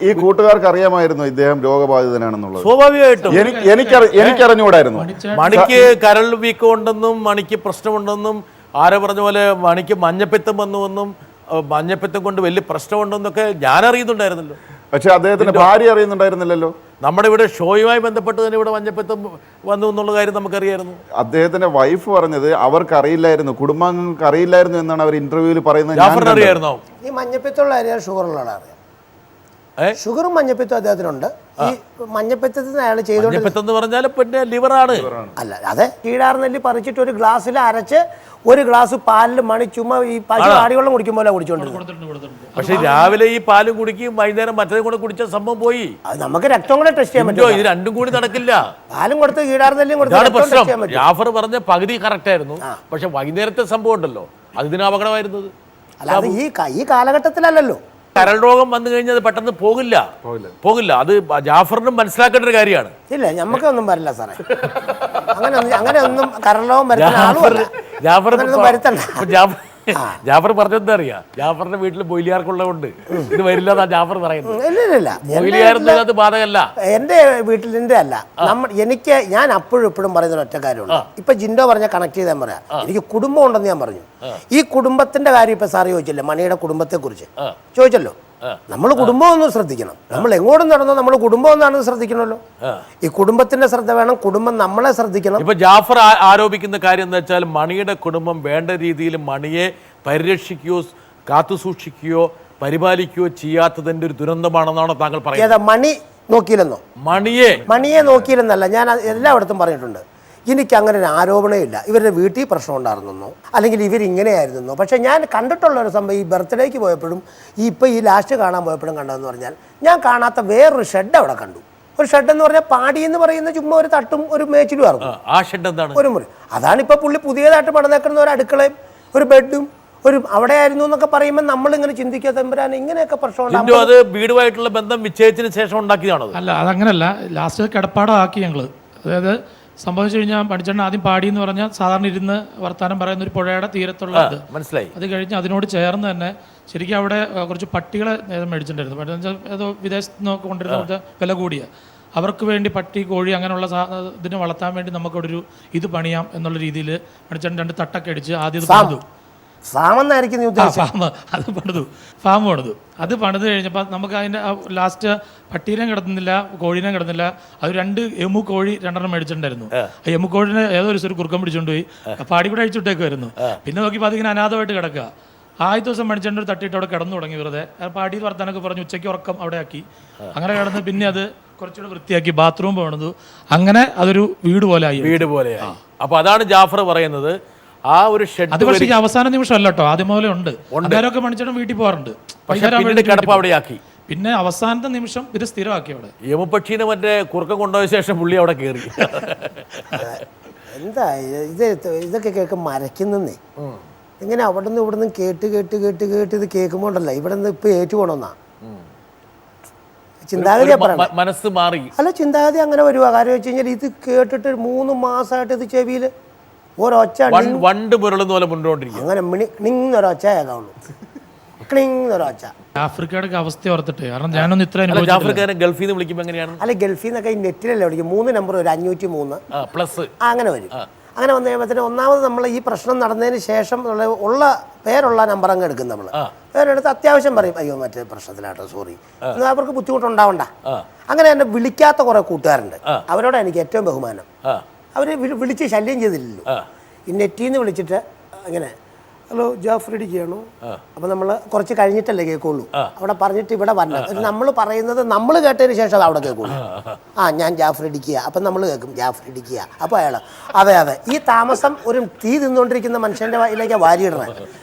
D: ഈ കൂട്ടുകാർക്ക് അറിയാമായിരുന്നു ഇദ്ദേഹം രോഗബാധിതനാണെന്നുള്ളത്.
A: സ്വാഭാവികമായിട്ടും
D: എനിക്കറിഞ്ഞുകൂടായിരുന്നു.
A: മണിക്ക് കരൾ വീക്കം ഉണ്ടെന്നും മണിക്ക് പ്രശ്നമുണ്ടെന്നും ആരോ പറഞ്ഞ പോലെ മണിക്ക് മഞ്ഞപ്പിത്തം വന്നുവെന്നും മഞ്ഞപ്പിത്തം കൊണ്ട് വലിയ പ്രശ്നമുണ്ടെന്നൊക്കെ ഞാൻ അറിയുന്നുണ്ടായിരുന്നല്ലോ.
D: പക്ഷെ അദ്ദേഹത്തിന്റെ ഭാര്യ അറിയുന്നുണ്ടായിരുന്നില്ലല്ലോ.
A: നമ്മുടെ ഇവിടെ ഷോയുമായി ബന്ധപ്പെട്ട് തന്നെ ഇവിടെ മഞ്ഞപ്പിത്തം വന്നു എന്നുള്ള കാര്യം നമുക്കറിയായിരുന്നു.
D: അദ്ദേഹത്തിന്റെ വൈഫ് പറഞ്ഞത് അവർക്ക് അറിയില്ലായിരുന്നു, കുടുംബാംഗങ്ങൾക്ക് അറിയില്ലായിരുന്നു എന്നാണ് അവർ ഇന്റർവ്യൂവിൽ പറയുന്നത്.
A: ജാഫറിന് അറിയായിരുന്നോ?
C: ഈ മഞ്ഞപ്പിത്തമുള്ള അറിയാം, ഷുഗറുള്ള അറിയാം. ഷുഗറും മഞ്ഞപ്പിത്തം അദ്ദേഹത്തിനുണ്ട്. ഈ മഞ്ഞപ്പിത്തത്തിന് അയാൾ
A: മഞ്ഞപ്പിത്തം എന്ന് പറഞ്ഞാൽ പിന്നെ ലിവറാണ്.
C: അല്ല, അതെ, കീഴാർനെല്ലി പറിച്ചിട്ട് ഒരു ഗ്ലാസ്സിൽ അരച്ച് ഒരു ഗ്ലാസ് പാലിൽ മണി ചുമ്മാ ഈ പശു ആടിവെള്ളം കുടിക്കുമ്പോൾ കുടിച്ചോണ്ടിരുന്നത്.
A: പക്ഷെ രാവിലെ ഈ പാലും കുടിക്കും, വൈകുന്നേരം മറ്റേതും കൂടെ കുടിച്ച സംഭവം പോയി.
C: അത് നമുക്ക് രക്തം കൂടെ ടെസ്റ്റ് ചെയ്യാൻ പറ്റും.
A: ഇത് രണ്ടും കൂടി നടക്കില്ല.
C: പാലും കൊടുത്ത് കീഴാർനെല്ലിയും കൊടുത്ത്
A: ജാഫർ പറഞ്ഞ പകുതി കറക്റ്റ് ആയിരുന്നു. പക്ഷെ വൈകുന്നേരത്തെ സംഭവം ഉണ്ടല്ലോ, അത് ഇതിന് അപകടമായിരുന്നത്.
C: അല്ലാതെ ഈ കാലഘട്ടത്തിലല്ലല്ലോ.
A: കരൾ രോഗം വന്നു കഴിഞ്ഞാൽ അത് പെട്ടെന്ന് പോകില്ല. അത് ജാഫറിനും മനസ്സിലാക്കേണ്ട ഒരു കാര്യമാണ്.
C: ഇല്ല, ഞമ്മക്കൊന്നും വരില്ല സാറേ, അങ്ങനെ ഒന്നും കരൾ രോഗം
A: ജാഫർ പറഞ്ഞെന്താ അറിയാം, ജാഫറിന്റെ വീട്ടിൽ ബൊയിലിയാർക്കുള്ളതുകൊണ്ട് ഇത് വരില്ല എന്നാ ജാഫർ പറയുന്നത്. ബൊയിലിയാർന്നത് ബാധകല്ല.
C: എന്റെ വീട്ടിലിന്റെ അല്ല, ഞാൻ അപ്പോഴും പറയുന്ന ഒറ്റ കാര്യമുണ്ട്. ഇപ്പൊ ജിൻഡോ പറഞ്ഞ കണക്ട് ചെയ്താൽ പറയാം, എനിക്ക് കുടുംബം ഉണ്ടെന്ന് ഞാൻ പറഞ്ഞു. ഈ കുടുംബത്തിന്റെ കാര്യം ഇപ്പൊ സാറ് ചോദിച്ചില്ലേ, മണിയുടെ കുടുംബത്തെ കുറിച്ച് ചോദിച്ചല്ലോ. നമ്മൾ കുടുംബം ഒന്ന് ശ്രദ്ധിക്കണം. നമ്മൾ എങ്ങോട്ടും നടന്നോ നമ്മൾ കുടുംബം ഒന്നാണെന്ന് ശ്രദ്ധിക്കണമല്ലോ. ഈ കുടുംബത്തിന്റെ ശ്രദ്ധ വേണം, കുടുംബം നമ്മളെ ശ്രദ്ധിക്കണം.
A: ഇപ്പൊ ജാഫർ ആരോപിക്കുന്ന കാര്യം എന്താ വെച്ചാൽ മണിയുടെ കുടുംബം വേണ്ട രീതിയിൽ മണിയെ പരിരക്ഷിക്കുകയോ കാത്തുസൂക്ഷിക്കുകയോ പരിപാലിക്കുകയോ ചെയ്യാത്തതിന്റെ ഒരു ദുരന്തമാണെന്നാണോ താങ്കൾ പറയുന്നത്?
C: മണി നോക്കിയില്ലെന്നോ? മണിയെ നോക്കിയില്ലെന്നല്ല, ഞാൻ എല്ലായിടത്തും പറഞ്ഞിട്ടുണ്ട്. എനിക്ക് അങ്ങനെ ഒരു ആരോപണമില്ല ഇവരുടെ വീട്ടിൽ പ്രശ്നം ഉണ്ടായിരുന്നോ അല്ലെങ്കിൽ ഇവരിങ്ങനെയായിരുന്നോ. പക്ഷേ ഞാൻ കണ്ടിട്ടുള്ള ഒരു സംഭവം, ഈ ബർത്ത്ഡേക്ക് പോയപ്പോഴും ഈ ലാസ്റ്റ് കാണാൻ പോയപ്പോഴും കണ്ടതെന്ന് പറഞ്ഞാൽ, ഞാൻ കാണാത്ത വേറൊരു ഷെഡ് അവിടെ കണ്ടു. ഒരു ഷെഡ് എന്ന് പറഞ്ഞാൽ പാടി എന്ന് പറയുന്ന ചുമ്മാ ഒരു തട്ടും ഒരു മേച്ചിലും ആയിരുന്നു.
A: ആ ഷെഡ് എന്താണ്? ഒരു മുറി.
C: അതാണ് ഇപ്പോൾ പുള്ളി പുതിയതായിട്ട് പണിതേക്കുന്ന ഒരു അടുക്കളയും ഒരു ബെഡും അവിടെ ആയിരുന്നു എന്നൊക്കെ പറയുമ്പോൾ നമ്മളിങ്ങനെ ചിന്തിക്കുക, തമ്പുരാൻ ഇങ്ങനെയൊക്കെ പ്രശ്നം.
A: അത് വീടുമായിട്ടുള്ള ബന്ധം വിച്ഛേദത്തിന് ശേഷം ഉണ്ടാക്കിയതാണോ?
B: അല്ല, അതങ്ങനല്ല. ലാസ്റ്റ് കിടപ്പാടമാക്കി ഞങ്ങൾ. അതായത് സംഭവിച്ചു കഴിഞ്ഞാൽ പഠിച്ചേട്ടൻ ആദ്യം പാടി എന്ന് പറഞ്ഞാൽ സാധാരണ ഇരുന്ന് വർത്താനം പറയുന്ന ഒരു പുഴയുടെ തീരത്തുള്ള
A: മനസ്സിലായി.
B: അത് കഴിഞ്ഞ് അതിനോട് ചേർന്ന് തന്നെ ശരിക്കും അവിടെ കുറച്ച് പട്ടികളെ മേടിച്ചിട്ടുണ്ടായിരുന്നു. ഏതോ വിദേശത്ത് നിന്നൊക്കെ കൊണ്ടിരുന്ന വില കൂടിയ അവർക്ക് വേണ്ടി പട്ടി കോഴി അങ്ങനെയുള്ള ഇതിനെ വളർത്താൻ വേണ്ടി നമുക്കവിടെ ഒരു ഇത് പണിയാം എന്നുള്ള രീതിയിൽ പഠിച്ചേട്ടൻ 2 തട്ടൊക്കെ അടിച്ച് ആദ്യം പണിതു. ഫാം പണിതു. അത് പണിത് കഴിഞ്ഞപ്പോൾ നമുക്ക് അതിൻ്റെ ലാസ്റ്റ് പട്ടീനെ കിടന്നില്ല, കോഴീനെ കിടന്നില്ല. അത് 2 എമു കോഴി 2 മേടിച്ചിട്ടുണ്ടായിരുന്നു. ആ എമു കോഴിനെ ഏതോ ഒരു കുറുക്കം പിടിച്ചുകൊണ്ട് പോയി പാടി കൂടെ അഴിച്ചിട്ടേക്കുമായിരുന്നു. പിന്നെ നോക്കിയപ്പോൾ അതിങ്ങനെ അനാഥമായിട്ട് കിടക്കുക. ആദ്യ ദിവസം മണിച്ചേട്ടൻ ഒരു തട്ടിയിട്ട് അവിടെ കിടന്നു തുടങ്ങി. വെറുതെ പാടി വർത്താനൊക്കെ പറഞ്ഞ് ഉച്ചയ്ക്ക് ഉറക്കം അവിടെ ആക്കി. അങ്ങനെ കിടന്ന് പിന്നെ അത് കുറച്ചുകൂടെ വൃത്തിയാക്കി, ബാത്റൂം പണിതു. അങ്ങനെ അതൊരു വീട് പോലെ ആയി.
A: അപ്പോൾ അതാണ് ജാഫർ പറയുന്നത്. ആ ഒരു ഷെഡ്
B: അത് പക്ഷേ അവസാന നിമിഷം അല്ല കേട്ടോ, ആദ്യം മുതലേ ഉണ്ട്. അന്നേരമൊക്കെ മണിച്ചേട്ടൻ വീട്ടിൽ പോകാറുണ്ട്. പിന്നെ അവസാനത്തെ നിമിഷം ഇത് സ്ഥിരമാക്കി അവിടെ.
A: യമപക്ഷീനെ മറ്റേ കുറുക്കം കൊണ്ടുപോയ ശേഷം പുള്ളി അവിടെ കയറി.
C: എന്താ ഇതൊക്കെ കേൾക്കും മരക്കുന്നേ. ഇങ്ങനെ അവിടെ നിന്ന് ഇവിടെ നിന്ന് കേട്ട് ഇത് കേൾക്കുമ്പോണ്ടല്ല ഇവിടെ നിന്ന് ഇപ്പൊ ഏറ്റുപോണമെന്നാ ചിന്താഗതി.
A: മനസ്സ് മാറി.
C: അല്ല, ചിന്താഗതി അങ്ങനെ വരുക. കാര്യം വെച്ച് കഴിഞ്ഞാൽ ഇത് കേട്ടിട്ട് 3 മാസമായിട്ട് ഇത് ചെവിയിൽ ഒരൊച്ച
A: വണ്ട് മുരളുന്ന പോലെ മുന്നോണ്ടിരിക്കും.
C: അങ്ങനെ ക്ലിങ്ങൊരൊച്ച കേൾക്കാവുള്ളൂ, ക്ലിങ്ങൊരൊച്ച.
B: ആഫ്രിക്കയുടെ അവസ്ഥ ഓർത്തിട്ട്, കാരണം ഞാനൊന്നും ഇത്ര
A: ഗൾഫിൽ നിന്ന് വിളിക്കുമ്പോൾ എങ്ങനെയാണ്?
C: അല്ല, ഗൾഫിൽ നിന്നൊക്കെ ഈ നെറ്റിലല്ലേ വിളിക്കും. 3 നമ്പർ ഒരു 503
A: പ്ലസ് അങ്ങനെ
C: വരും. അങ്ങനെ വന്നു കഴിയുമ്പോഴത്തേന് ഒന്നാമത് നമ്മൾ ഈ പ്രശ്നം നടന്നതിന് ശേഷം ഉള്ള പേരുള്ള നമ്പർ അങ്ങ് എടുക്കും. നമ്മൾ പേരെടുത്ത് അത്യാവശ്യം പറയും, അയ്യോ മറ്റേ പ്രശ്നത്തിലാട്ടോ സോറി, എന്നാൽ അവർക്ക് ബുദ്ധിമുട്ടുണ്ടാവണ്ട. അങ്ങനെ എന്നെ വിളിക്കാത്ത കുറെ കൂട്ടുകാരുണ്ട്. അവരോടാണ് എനിക്ക് ഏറ്റവും ബഹുമാനം. അവർ വിളിച്ച് ശല്യം ചെയ്തില്ലല്ലോ. ഈ നെറ്റിൽ നിന്ന് വിളിച്ചിട്ട് ഇങ്ങനെ, ഹലോ ജാഫർ ഇടിക്കുകയാണോ? അപ്പം നമ്മൾ കുറച്ച് കഴിഞ്ഞിട്ടല്ലേ കേൾക്കുള്ളൂ. അവിടെ പറഞ്ഞിട്ട് ഇവിടെ വരണം. നമ്മൾ പറയുന്നത് നമ്മൾ കേട്ടതിന് ശേഷം അത് അവിടെ കേൾക്കുള്ളൂ. ഞാൻ ജാഫർ ഇടിക്കുക. അപ്പം നമ്മൾ കേൾക്കും ജാഫർ ഇടിക്കുക. അപ്പോൾ അയാൾ അതെ ഈ താമസം ഒരു തീ തിന്നുകൊണ്ടിരിക്കുന്ന മനുഷ്യൻ്റെ വായിലേക്ക് വാരിയിടണം.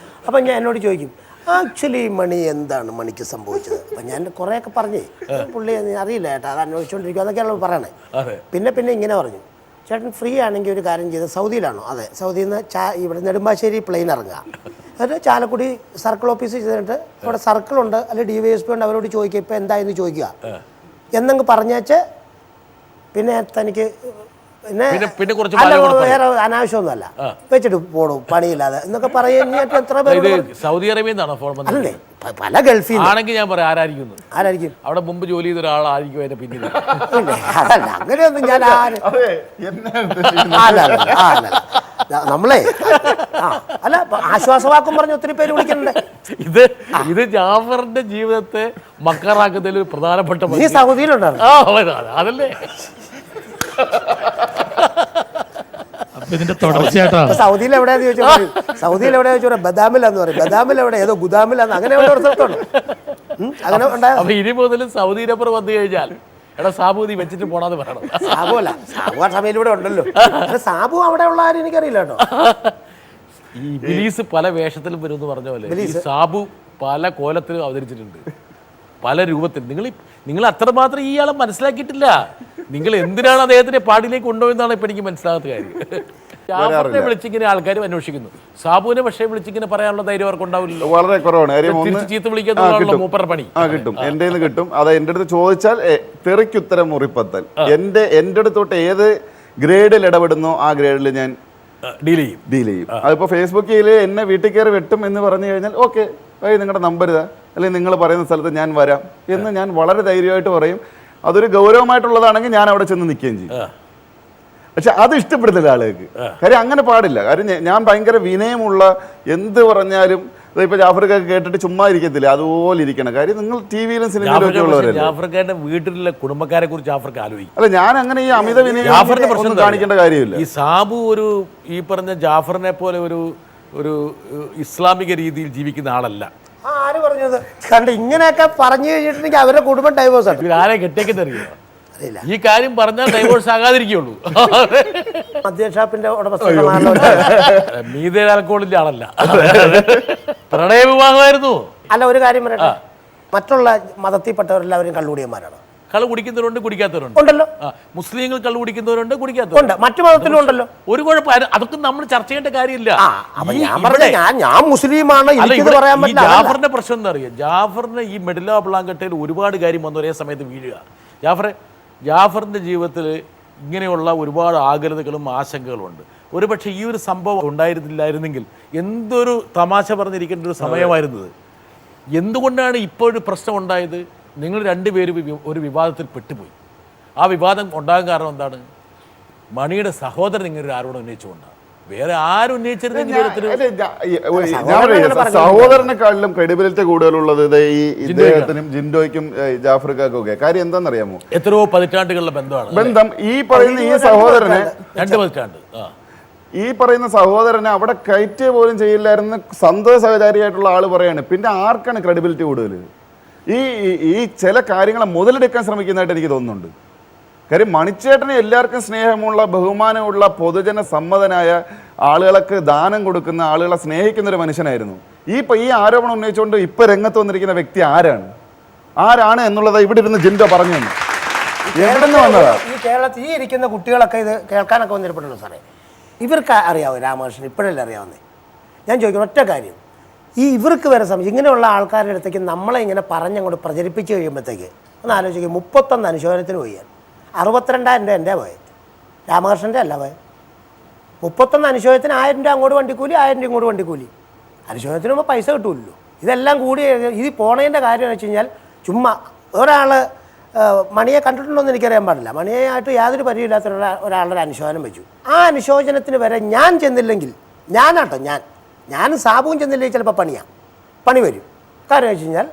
C: അപ്പം ഞാൻ എന്നോട് ചോദിക്കും, ആക്ച്വലി മണി എന്താണ് മണിക്ക് സംഭവിച്ചത്? അപ്പം ഞാൻ കുറേയൊക്കെ പറഞ്ഞേ, പുള്ളി അറിയില്ല ചേട്ടാ, അത് അന്വേഷിച്ചുകൊണ്ടിരിക്കുക എന്നൊക്കെയാണ് പറയണേ. പിന്നെ ഇങ്ങനെ പറഞ്ഞു, ചേട്ടൻ ഫ്രീ ആണെങ്കിൽ ഒരു കാര്യം ചെയ്ത്, സൗദിയിലാണോ? അതെ, സൗദിയിൽ നിന്ന് ഇവിടെ നെടുമ്പാശ്ശേരി പ്ലെയിൻ ഇറങ്ങുക, എന്നിട്ട് ചാലക്കുടി സർക്കിൾ ഓഫീസിൽ ചെയ്തിട്ട് ഇവിടെ സർക്കിളുണ്ട്, അല്ലെങ്കിൽ DYSP ഉണ്ട്, അവരോട് ചോദിക്കുക ഇപ്പം എന്തായെന്ന് ചോദിക്കുക എന്നങ്ങ് പറഞ്ഞേച്ച് പിന്നെ തനിക്ക്
A: പിന്നെ കുറച്ച്
C: അല്ല വേറെ അനാവശ്യമൊന്നുമല്ല വെച്ചിട്ട് പോടും പണിയില്ലാതെ എന്നൊക്കെ പറയുന്നത് എത്ര പേര്
A: സൗദി അറേബ്യയിൽ നിന്നാണോ ഫോൺ വന്നത്?
C: അല്ലേ പല ഗൾഫിൽ
A: ആണെങ്കിൽ ഞാൻ പറയാം
C: ആരായിരിക്കും
A: അവിടെ മുമ്പ് ജോലി ചെയ്ത ഒരാളായിരിക്കും അതിന്റെ പിന്നിൽ.
C: അതല്ല അങ്ങനെയൊന്നും ഞാൻ നമ്മളെ അല്ല ആശ്വാസവാക്കും പറഞ്ഞ് ഒത്തിരി പേര് വിളിക്കുന്നുണ്ട്.
A: ഇത് ജാഫറിന്റെ ജീവിതത്തെ മക്കറാക്കുന്നതിൽ ഒരു പ്രധാനപ്പെട്ട
C: ഈ സൗദിയിലുണ്ടായിരുന്നു.
A: അതല്ലേ
B: ഇതിന്റെ തുടർച്ചയായിട്ടാണ്.
C: സൗദിയിൽ എവിടെയാന്ന് ചോദിച്ചാൽ സൗദിയിൽ എവിടെയാ ചോദിച്ചാൽ ബദാമിലാന്ന് പറയും. ബദാമിൽ എവിടെ ഏതോ ഗുദാമിലാന്ന് അങ്ങനെ എവിടെ ഒരു സ്ഥലത്തോണ്ട് അങ്ങനെ ഉണ്ടായത്.
A: അപ്പൊ ഇനി മുതൽ സൗദിയിലപ്പുറം വന്നു കഴിഞ്ഞാൽ എടാ സാബു നീ വെച്ചിട്ട് പോണാന്ന് പറയണം.
C: സാബു അല്ല, സാബു ആ സമയം ഇവിടെ ഉണ്ടല്ലോ. സാബു അവിടെ ഉള്ള ആരും എനിക്കറിയില്ല കേട്ടോ.
A: ഈ ബിലീസ് പല വേഷത്തിലും വരും എന്ന് പറഞ്ഞ പോലെ ഈ സാബു പല കോലത്തിലും അവതരിച്ചിട്ടുണ്ട്, പല രൂപത്തിൽ. നിങ്ങൾ അത്രമാത്രം ഈ ആളെ മനസ്സിലാക്കിയിട്ടില്ല. നിങ്ങൾ എന്തിനാണ് അദ്ദേഹത്തിന്റെ പാടിലേക്ക് കൊണ്ടുപോയെന്നാണ് ഇപ്പൊ എനിക്ക് മനസ്സിലാകാത്ത കാര്യം. ജാഫറിനെ വിളിച്ചിങ്ങനെ ആൾക്കാരും അന്വേഷിക്കുന്നു, സാബുവിനെ പക്ഷേ വിളിച്ചിങ്ങനെ പറയാനുള്ള ധൈര്യം അവർക്ക് ഉണ്ടാവില്ലല്ലോ.
D: വളരെ കുറവാണ്.
A: ചീത്ത വിളിക്കാന്നുള്ള മൂപ്പരുടെ പണി
D: കിട്ടും, എന്റെ കിട്ടും. അത് എന്റെ അടുത്ത് ചോദിച്ചാൽ തെറിക്കുത്തരം മുറിപ്പത്തൽ. എന്റെ അടുത്തോട്ട് ഏത് ഗ്രേഡിൽ ഇടപെടുന്നോ ആ ഗ്രേഡിൽ ഞാൻ
A: ഡീൽ
D: ചെയ്യും. അതിപ്പോ ഫേസ്ബുക്കിൽ എന്നെ വീട്ടിൽ കയറി വെട്ടും എന്ന് പറഞ്ഞു കഴിഞ്ഞാൽ ഓക്കെ നിങ്ങളുടെ നമ്പർ ഇതാ, അല്ലെങ്കിൽ നിങ്ങൾ പറയുന്ന സ്ഥലത്ത് ഞാൻ വരാം എന്ന് ഞാൻ വളരെ ധൈര്യമായിട്ട് പറയും. അതൊരു ഗൗരവമായിട്ടുള്ളതാണെങ്കിൽ ഞാൻ അവിടെ ചെന്ന് നിൽക്കുകയും ചെയ്യും. പക്ഷെ അത് ഇഷ്ടപ്പെടുന്നില്ല ആളുകൾക്ക്. കാര്യം അങ്ങനെ പാടില്ല. കാര്യം ഞാൻ ഭയങ്കര വിനയമുള്ള, എന്ത് പറഞ്ഞാലും ഇപ്പൊ ജാഫർക്കൊക്കെ കേട്ടിട്ട് ചുമ്മാ ഇരിക്കത്തില്ല, അതുപോലെ ഇരിക്കണം. കാര്യം നിങ്ങൾ ടി വിയിലും സിനിമയിലും ഒക്കെ ഉള്ളവരല്ലേ.
A: ജാഫർക്കാരുടെ വീട്ടിലുള്ള കുടുംബക്കാരെ കുറിച്ച് ജാഫർക്ക് ആലോചിക്കും.
D: അല്ല, ഞാൻ അങ്ങനെ ഈ അമിത വിനയം പ്രശ്നം കാണിക്കേണ്ട കാര്യമില്ല.
A: ഈ സാബു ഈ പറഞ്ഞ ജാഫറിനെ പോലെ ഒരു ഇസ്ലാമിക രീതിയിൽ ജീവിക്കുന്ന ആളല്ല.
C: ആര് പറഞ്ഞത്? കണ്ട് ഇങ്ങനെയൊക്കെ പറഞ്ഞു കഴിഞ്ഞിട്ടുണ്ടെങ്കിൽ അവരുടെ കുടുംബം ഡൈവോഴ്സ് ആണ്.
A: ആരെ കെട്ടേക്കെന്ന് അറിയില്ല. ഈ കാര്യം പറഞ്ഞാൽ ഡൈവോഴ്സ് ആകാതിരിക്കുള്ളൂ.
C: മദ്യഷാപ്പിന്റെ
A: മീതെ ആൽക്കോളിന്റെ ആളല്ല, പ്രണയ വിവാഹമായിരുന്നു.
C: അല്ല, ഒരു കാര്യം പറയട്ടെ, മറ്റുള്ള മതത്തിൽപ്പെട്ടവരെല്ലാവരും കള്ളുകൂടിയന്മാരാണ്.
A: കള് കുടിക്കുന്നവരുണ്ട്, കുടിക്കാത്തവരുണ്ട്.
C: ഉണ്ടല്ലോ.
A: മുസ്ലിങ്ങൾ കള്ളു കുടിക്കുന്നവരുണ്ട്, കുടിക്കാത്തവരുണ്ട്.
C: മറ്റു മതത്തിലും ഉണ്ടല്ലോ.
A: ഒരു കുഴപ്പം അതൊക്കെ നമ്മൾ ചർച്ച ചെയ്യേണ്ട കാര്യമില്ല.
C: ഞാൻ മുസ്ലിമാണ്,
A: ജാഫറിന്റെ പ്രശ്നം എന്താ അറിയാം? ജാഫറിന് ഈ മെഡില പ്ലാങ്കട്ടയിൽ ഒരുപാട് കാര്യം വന്ന ഒരേ സമയത്ത് വീഴുക. ജാഫറിന്റെ ജീവിതത്തിൽ ഇങ്ങനെയുള്ള ഒരുപാട് ആകുലതകളും ആശങ്കകളും ഉണ്ട്. ഒരുപക്ഷെ ഈ ഒരു സംഭവം ഉണ്ടായിരുന്നില്ലായിരുന്നെങ്കിൽ എന്തൊരു തമാശ പറഞ്ഞിരിക്കേണ്ട ഒരു സമയമായിരുന്നത്. എന്തുകൊണ്ടാണ് ഇപ്പോൾ ഒരു പ്രശ്നം ഉണ്ടായത്? നിങ്ങൾ രണ്ടുപേരും ഒരു വിവാദത്തിൽ പെട്ടുപോയി. ആ വിവാദം ഉണ്ടാകാൻ കാരണം എന്താണ്? മണിയുടെ സഹോദരൻ ഇങ്ങനൊരു ആരോപണം ഉന്നയിച്ചുകൊണ്ടാണ്. വേറെ ആരും ഉന്നയിച്ചിരുന്നെങ്കിൽ
D: സഹോദരനെക്കാളിലും ക്രെഡിബിലിറ്റി കൂടുതലുള്ളത് ഇദ്ദേഹത്തിനും ജിൻഡോയ്ക്കും ജാഫർക്കും ഒക്കെ. കാര്യം എന്താണെന്നറിയാമോ?
A: എത്രയോ പതിറ്റാണ്ടുകളുടെ ബന്ധം.
D: ഈ പറയുന്ന ഈ സഹോദരനെ
A: 2 പതിറ്റാണ്ട്
D: ഈ പറയുന്ന സഹോദരനെ അവിടെ കയറ്റുക പോലും ചെയ്യില്ലായിരുന്നു സന്തോഷ സഹചാരിയായിട്ടുള്ള ആള് പറയാണ്. പിന്നെ ആർക്കാണ് ക്രെഡിബിലിറ്റി കൂടുതൽ? ഈ ചില കാര്യങ്ങളെ മുതലെടുക്കാൻ ശ്രമിക്കുന്നതായിട്ട് എനിക്ക് തോന്നുന്നുണ്ട്. കാര്യം മണിച്ചേട്ടനെ എല്ലാവർക്കും സ്നേഹമുള്ള, ബഹുമാനമുള്ള, പൊതുജന സമ്മതനായ, ആളുകൾക്ക് ദാനം കൊടുക്കുന്ന, ആളുകളെ സ്നേഹിക്കുന്ന ഒരു മനുഷ്യനായിരുന്നു. ഈ ആരോപണം ഉന്നയിച്ചുകൊണ്ട് ഇപ്പൊ രംഗത്ത് വന്നിരിക്കുന്ന വ്യക്തി ആരാണ് എന്നുള്ളത് ഇവിടെ ഇരുന്ന് ജിൻഡോ പറഞ്ഞു തന്നു. എവിടെ നിന്ന് വന്നതാ?
C: ഈ കേരളത്തിൽ ഈ ഇരിക്കുന്ന കുട്ടികളൊക്കെ ഇത് കേൾക്കാനൊക്കെ വന്നിരിപ്പുണ്ടല്ലോ സാറേ. ഇവർക്ക് അറിയാവോ രാമകൃഷ്ണൻ? ഇപ്പോഴല്ലേ അറിയാവുന്നേ? ഞാൻ ചോദിക്കുന്ന ഒറ്റ കാര്യം, ഇവർക്ക് വരെ സംശയം ഇങ്ങനെയുള്ള ആൾക്കാരുടെ അടുത്തേക്ക് നമ്മളെ ഇങ്ങനെ പറഞ്ഞങ്ങോട്ട് പ്രചരിപ്പിച്ച് കഴിയുമ്പോഴത്തേക്ക് ഒന്ന് ആലോചിക്കും. 31 അനുശോചനത്തിന് പോയി, 62,000 രൂപ എൻ്റെ പോയത്, രാമകൃഷ്ണൻ്റെ അല്ല പോയത്. 31 അനുശോചനത്തിന് 1000 രൂപ അങ്ങോട്ട് വണ്ടിക്കൂലി, 1000 രൂപ ഇങ്ങോട്ട് വണ്ടിക്കൂലി. അനുശോചനത്തിന് പോകുമ്പോൾ പൈസ കിട്ടുമല്ലോ. ഇതെല്ലാം കൂടി ഇത് പോണതിൻ്റെ കാര്യം എന്ന് വെച്ച് കഴിഞ്ഞാൽ ചുമ്മാ ഒരാൾ മണിയെ കണ്ടിട്ടുണ്ടോയെന്ന് എനിക്കറിയാൻ പാടില്ല. മണിയായിട്ട് യാതൊരു പരിചയമില്ലാത്ത ഒരാളുടെ അനുശോചനം വെച്ചു. ആ അനുശോചനത്തിന് വരെ ഞാൻ ചെന്നില്ലെങ്കിൽ, ഞാനും സാബുവും ചെന്നില്ലെങ്കിൽ ചിലപ്പോൾ പണി വരും. കാര്യം വെച്ച് കഴിഞ്ഞാൽ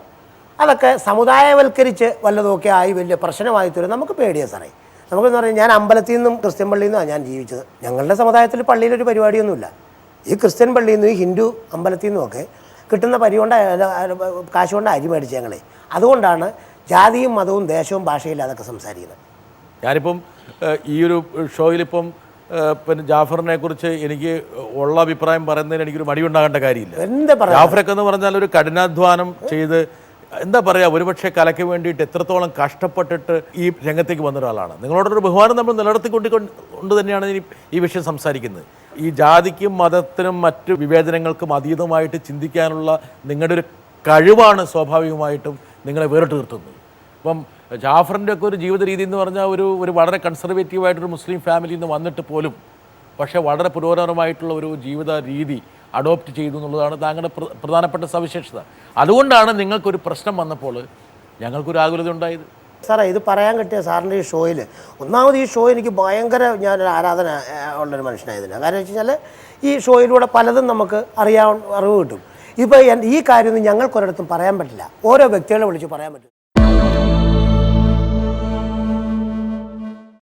C: അതൊക്കെ സമുദായവൽക്കരിച്ച് വല്ലതുമൊക്കെ ആയി വലിയ പ്രശ്നമായി തരും. നമുക്ക് പേടിയാണ് സാറേ. നമുക്കെന്ന് പറഞ്ഞാൽ ഞാൻ അമ്പലത്തിൽ നിന്നും ക്രിസ്ത്യൻ പള്ളിയിൽ നിന്നുമാണ് ഞാൻ ജീവിച്ചത്. ഞങ്ങളുടെ സമുദായത്തിൽ പള്ളിയിലൊരു പരിപാടിയൊന്നുമില്ല. ഈ ക്രിസ്ത്യൻ പള്ളിയിൽ നിന്നും ഈ ഹിന്ദു അമ്പലത്തിൽ നിന്നുമൊക്കെ കിട്ടുന്ന കാശ് കൊണ്ട് അരി മേടിച്ച് ഞങ്ങളെ. അതുകൊണ്ടാണ് ജാതിയും മതവും ദേശവും ഭാഷയില്ല അതൊക്കെ സംസാരിക്കുന്നത്.
A: ഞാനിപ്പം ഈ ഒരു ഷോയിലിപ്പം പിന്നെ ജാഫറിനെ കുറിച്ച് എനിക്ക് ഉള്ള അഭിപ്രായം പറയുന്നതിന് എനിക്കൊരു മടിയുണ്ടാകേണ്ട കാര്യമില്ല. ജാഫറൊക്കെ എന്ന് പറഞ്ഞാൽ ഒരു കഠിനാധ്വാനം ചെയ്ത് എന്താ പറയുക, ഒരുപക്ഷെ കലയ്ക്ക് വേണ്ടിയിട്ട് എത്രത്തോളം കഷ്ടപ്പെട്ടിട്ട് ഈ രംഗത്തേക്ക് വന്ന ഒരാളാണ്. നിങ്ങളോടൊരു ബഹുമാനം നമ്മൾ നിലനിർത്തിക്കൊണ്ട് തന്നെയാണ് ഈ വിഷയം സംസാരിക്കുന്നത്. ഈ ജാതിക്കും മതത്തിനും മറ്റു വിവേചനങ്ങൾക്കും അതീതമായിട്ട് ചിന്തിക്കാനുള്ള നിങ്ങളുടെ ഒരു കഴിവാണ് സ്വാഭാവികമായിട്ടും നിങ്ങളെ വേറിട്ട് നിർത്തുന്നത്. അപ്പം ജാഫറിൻ്റെ ഒക്കെ ഒരു ജീവിത രീതി എന്ന് പറഞ്ഞാൽ ഒരു വളരെ കൺസർവേറ്റീവായിട്ടൊരു മുസ്ലിം ഫാമിലിയിൽ നിന്ന് വന്നിട്ട് പോലും പക്ഷേ വളരെ പുരോഗമനമായിട്ടുള്ള ഒരു ജീവിത രീതി അഡോപ്റ്റ് ചെയ്തു എന്നുള്ളതാണ് താങ്കളുടെ പ്രധാനപ്പെട്ട സവിശേഷത. അതുകൊണ്ടാണ് നിങ്ങൾക്കൊരു പ്രശ്നം വന്നപ്പോൾ ഞങ്ങൾക്കൊരു ആകുലത ഉണ്ടായത്.
C: സാറേ, ഇത് പറയാൻ കിട്ടിയ സാറിൻ്റെ ഈ ഷോയിൽ ഒന്നാമത് ഈ ഷോ എനിക്ക് ഭയങ്കര ഞാനൊരു ആരാധന ഉള്ളൊരു മനുഷ്യനായതിനാണ്. കാരണം വെച്ച് കഴിഞ്ഞാൽ ഈ ഷോയിലൂടെ പലതും നമുക്ക് അറിവ് കിട്ടും. ഇപ്പോൾ ഈ കാര്യമൊന്നും ഞങ്ങൾക്കൊരിടത്തും പറയാൻ പറ്റില്ല, ഓരോ വ്യക്തികളെ വിളിച്ച് പറയാൻ പറ്റും.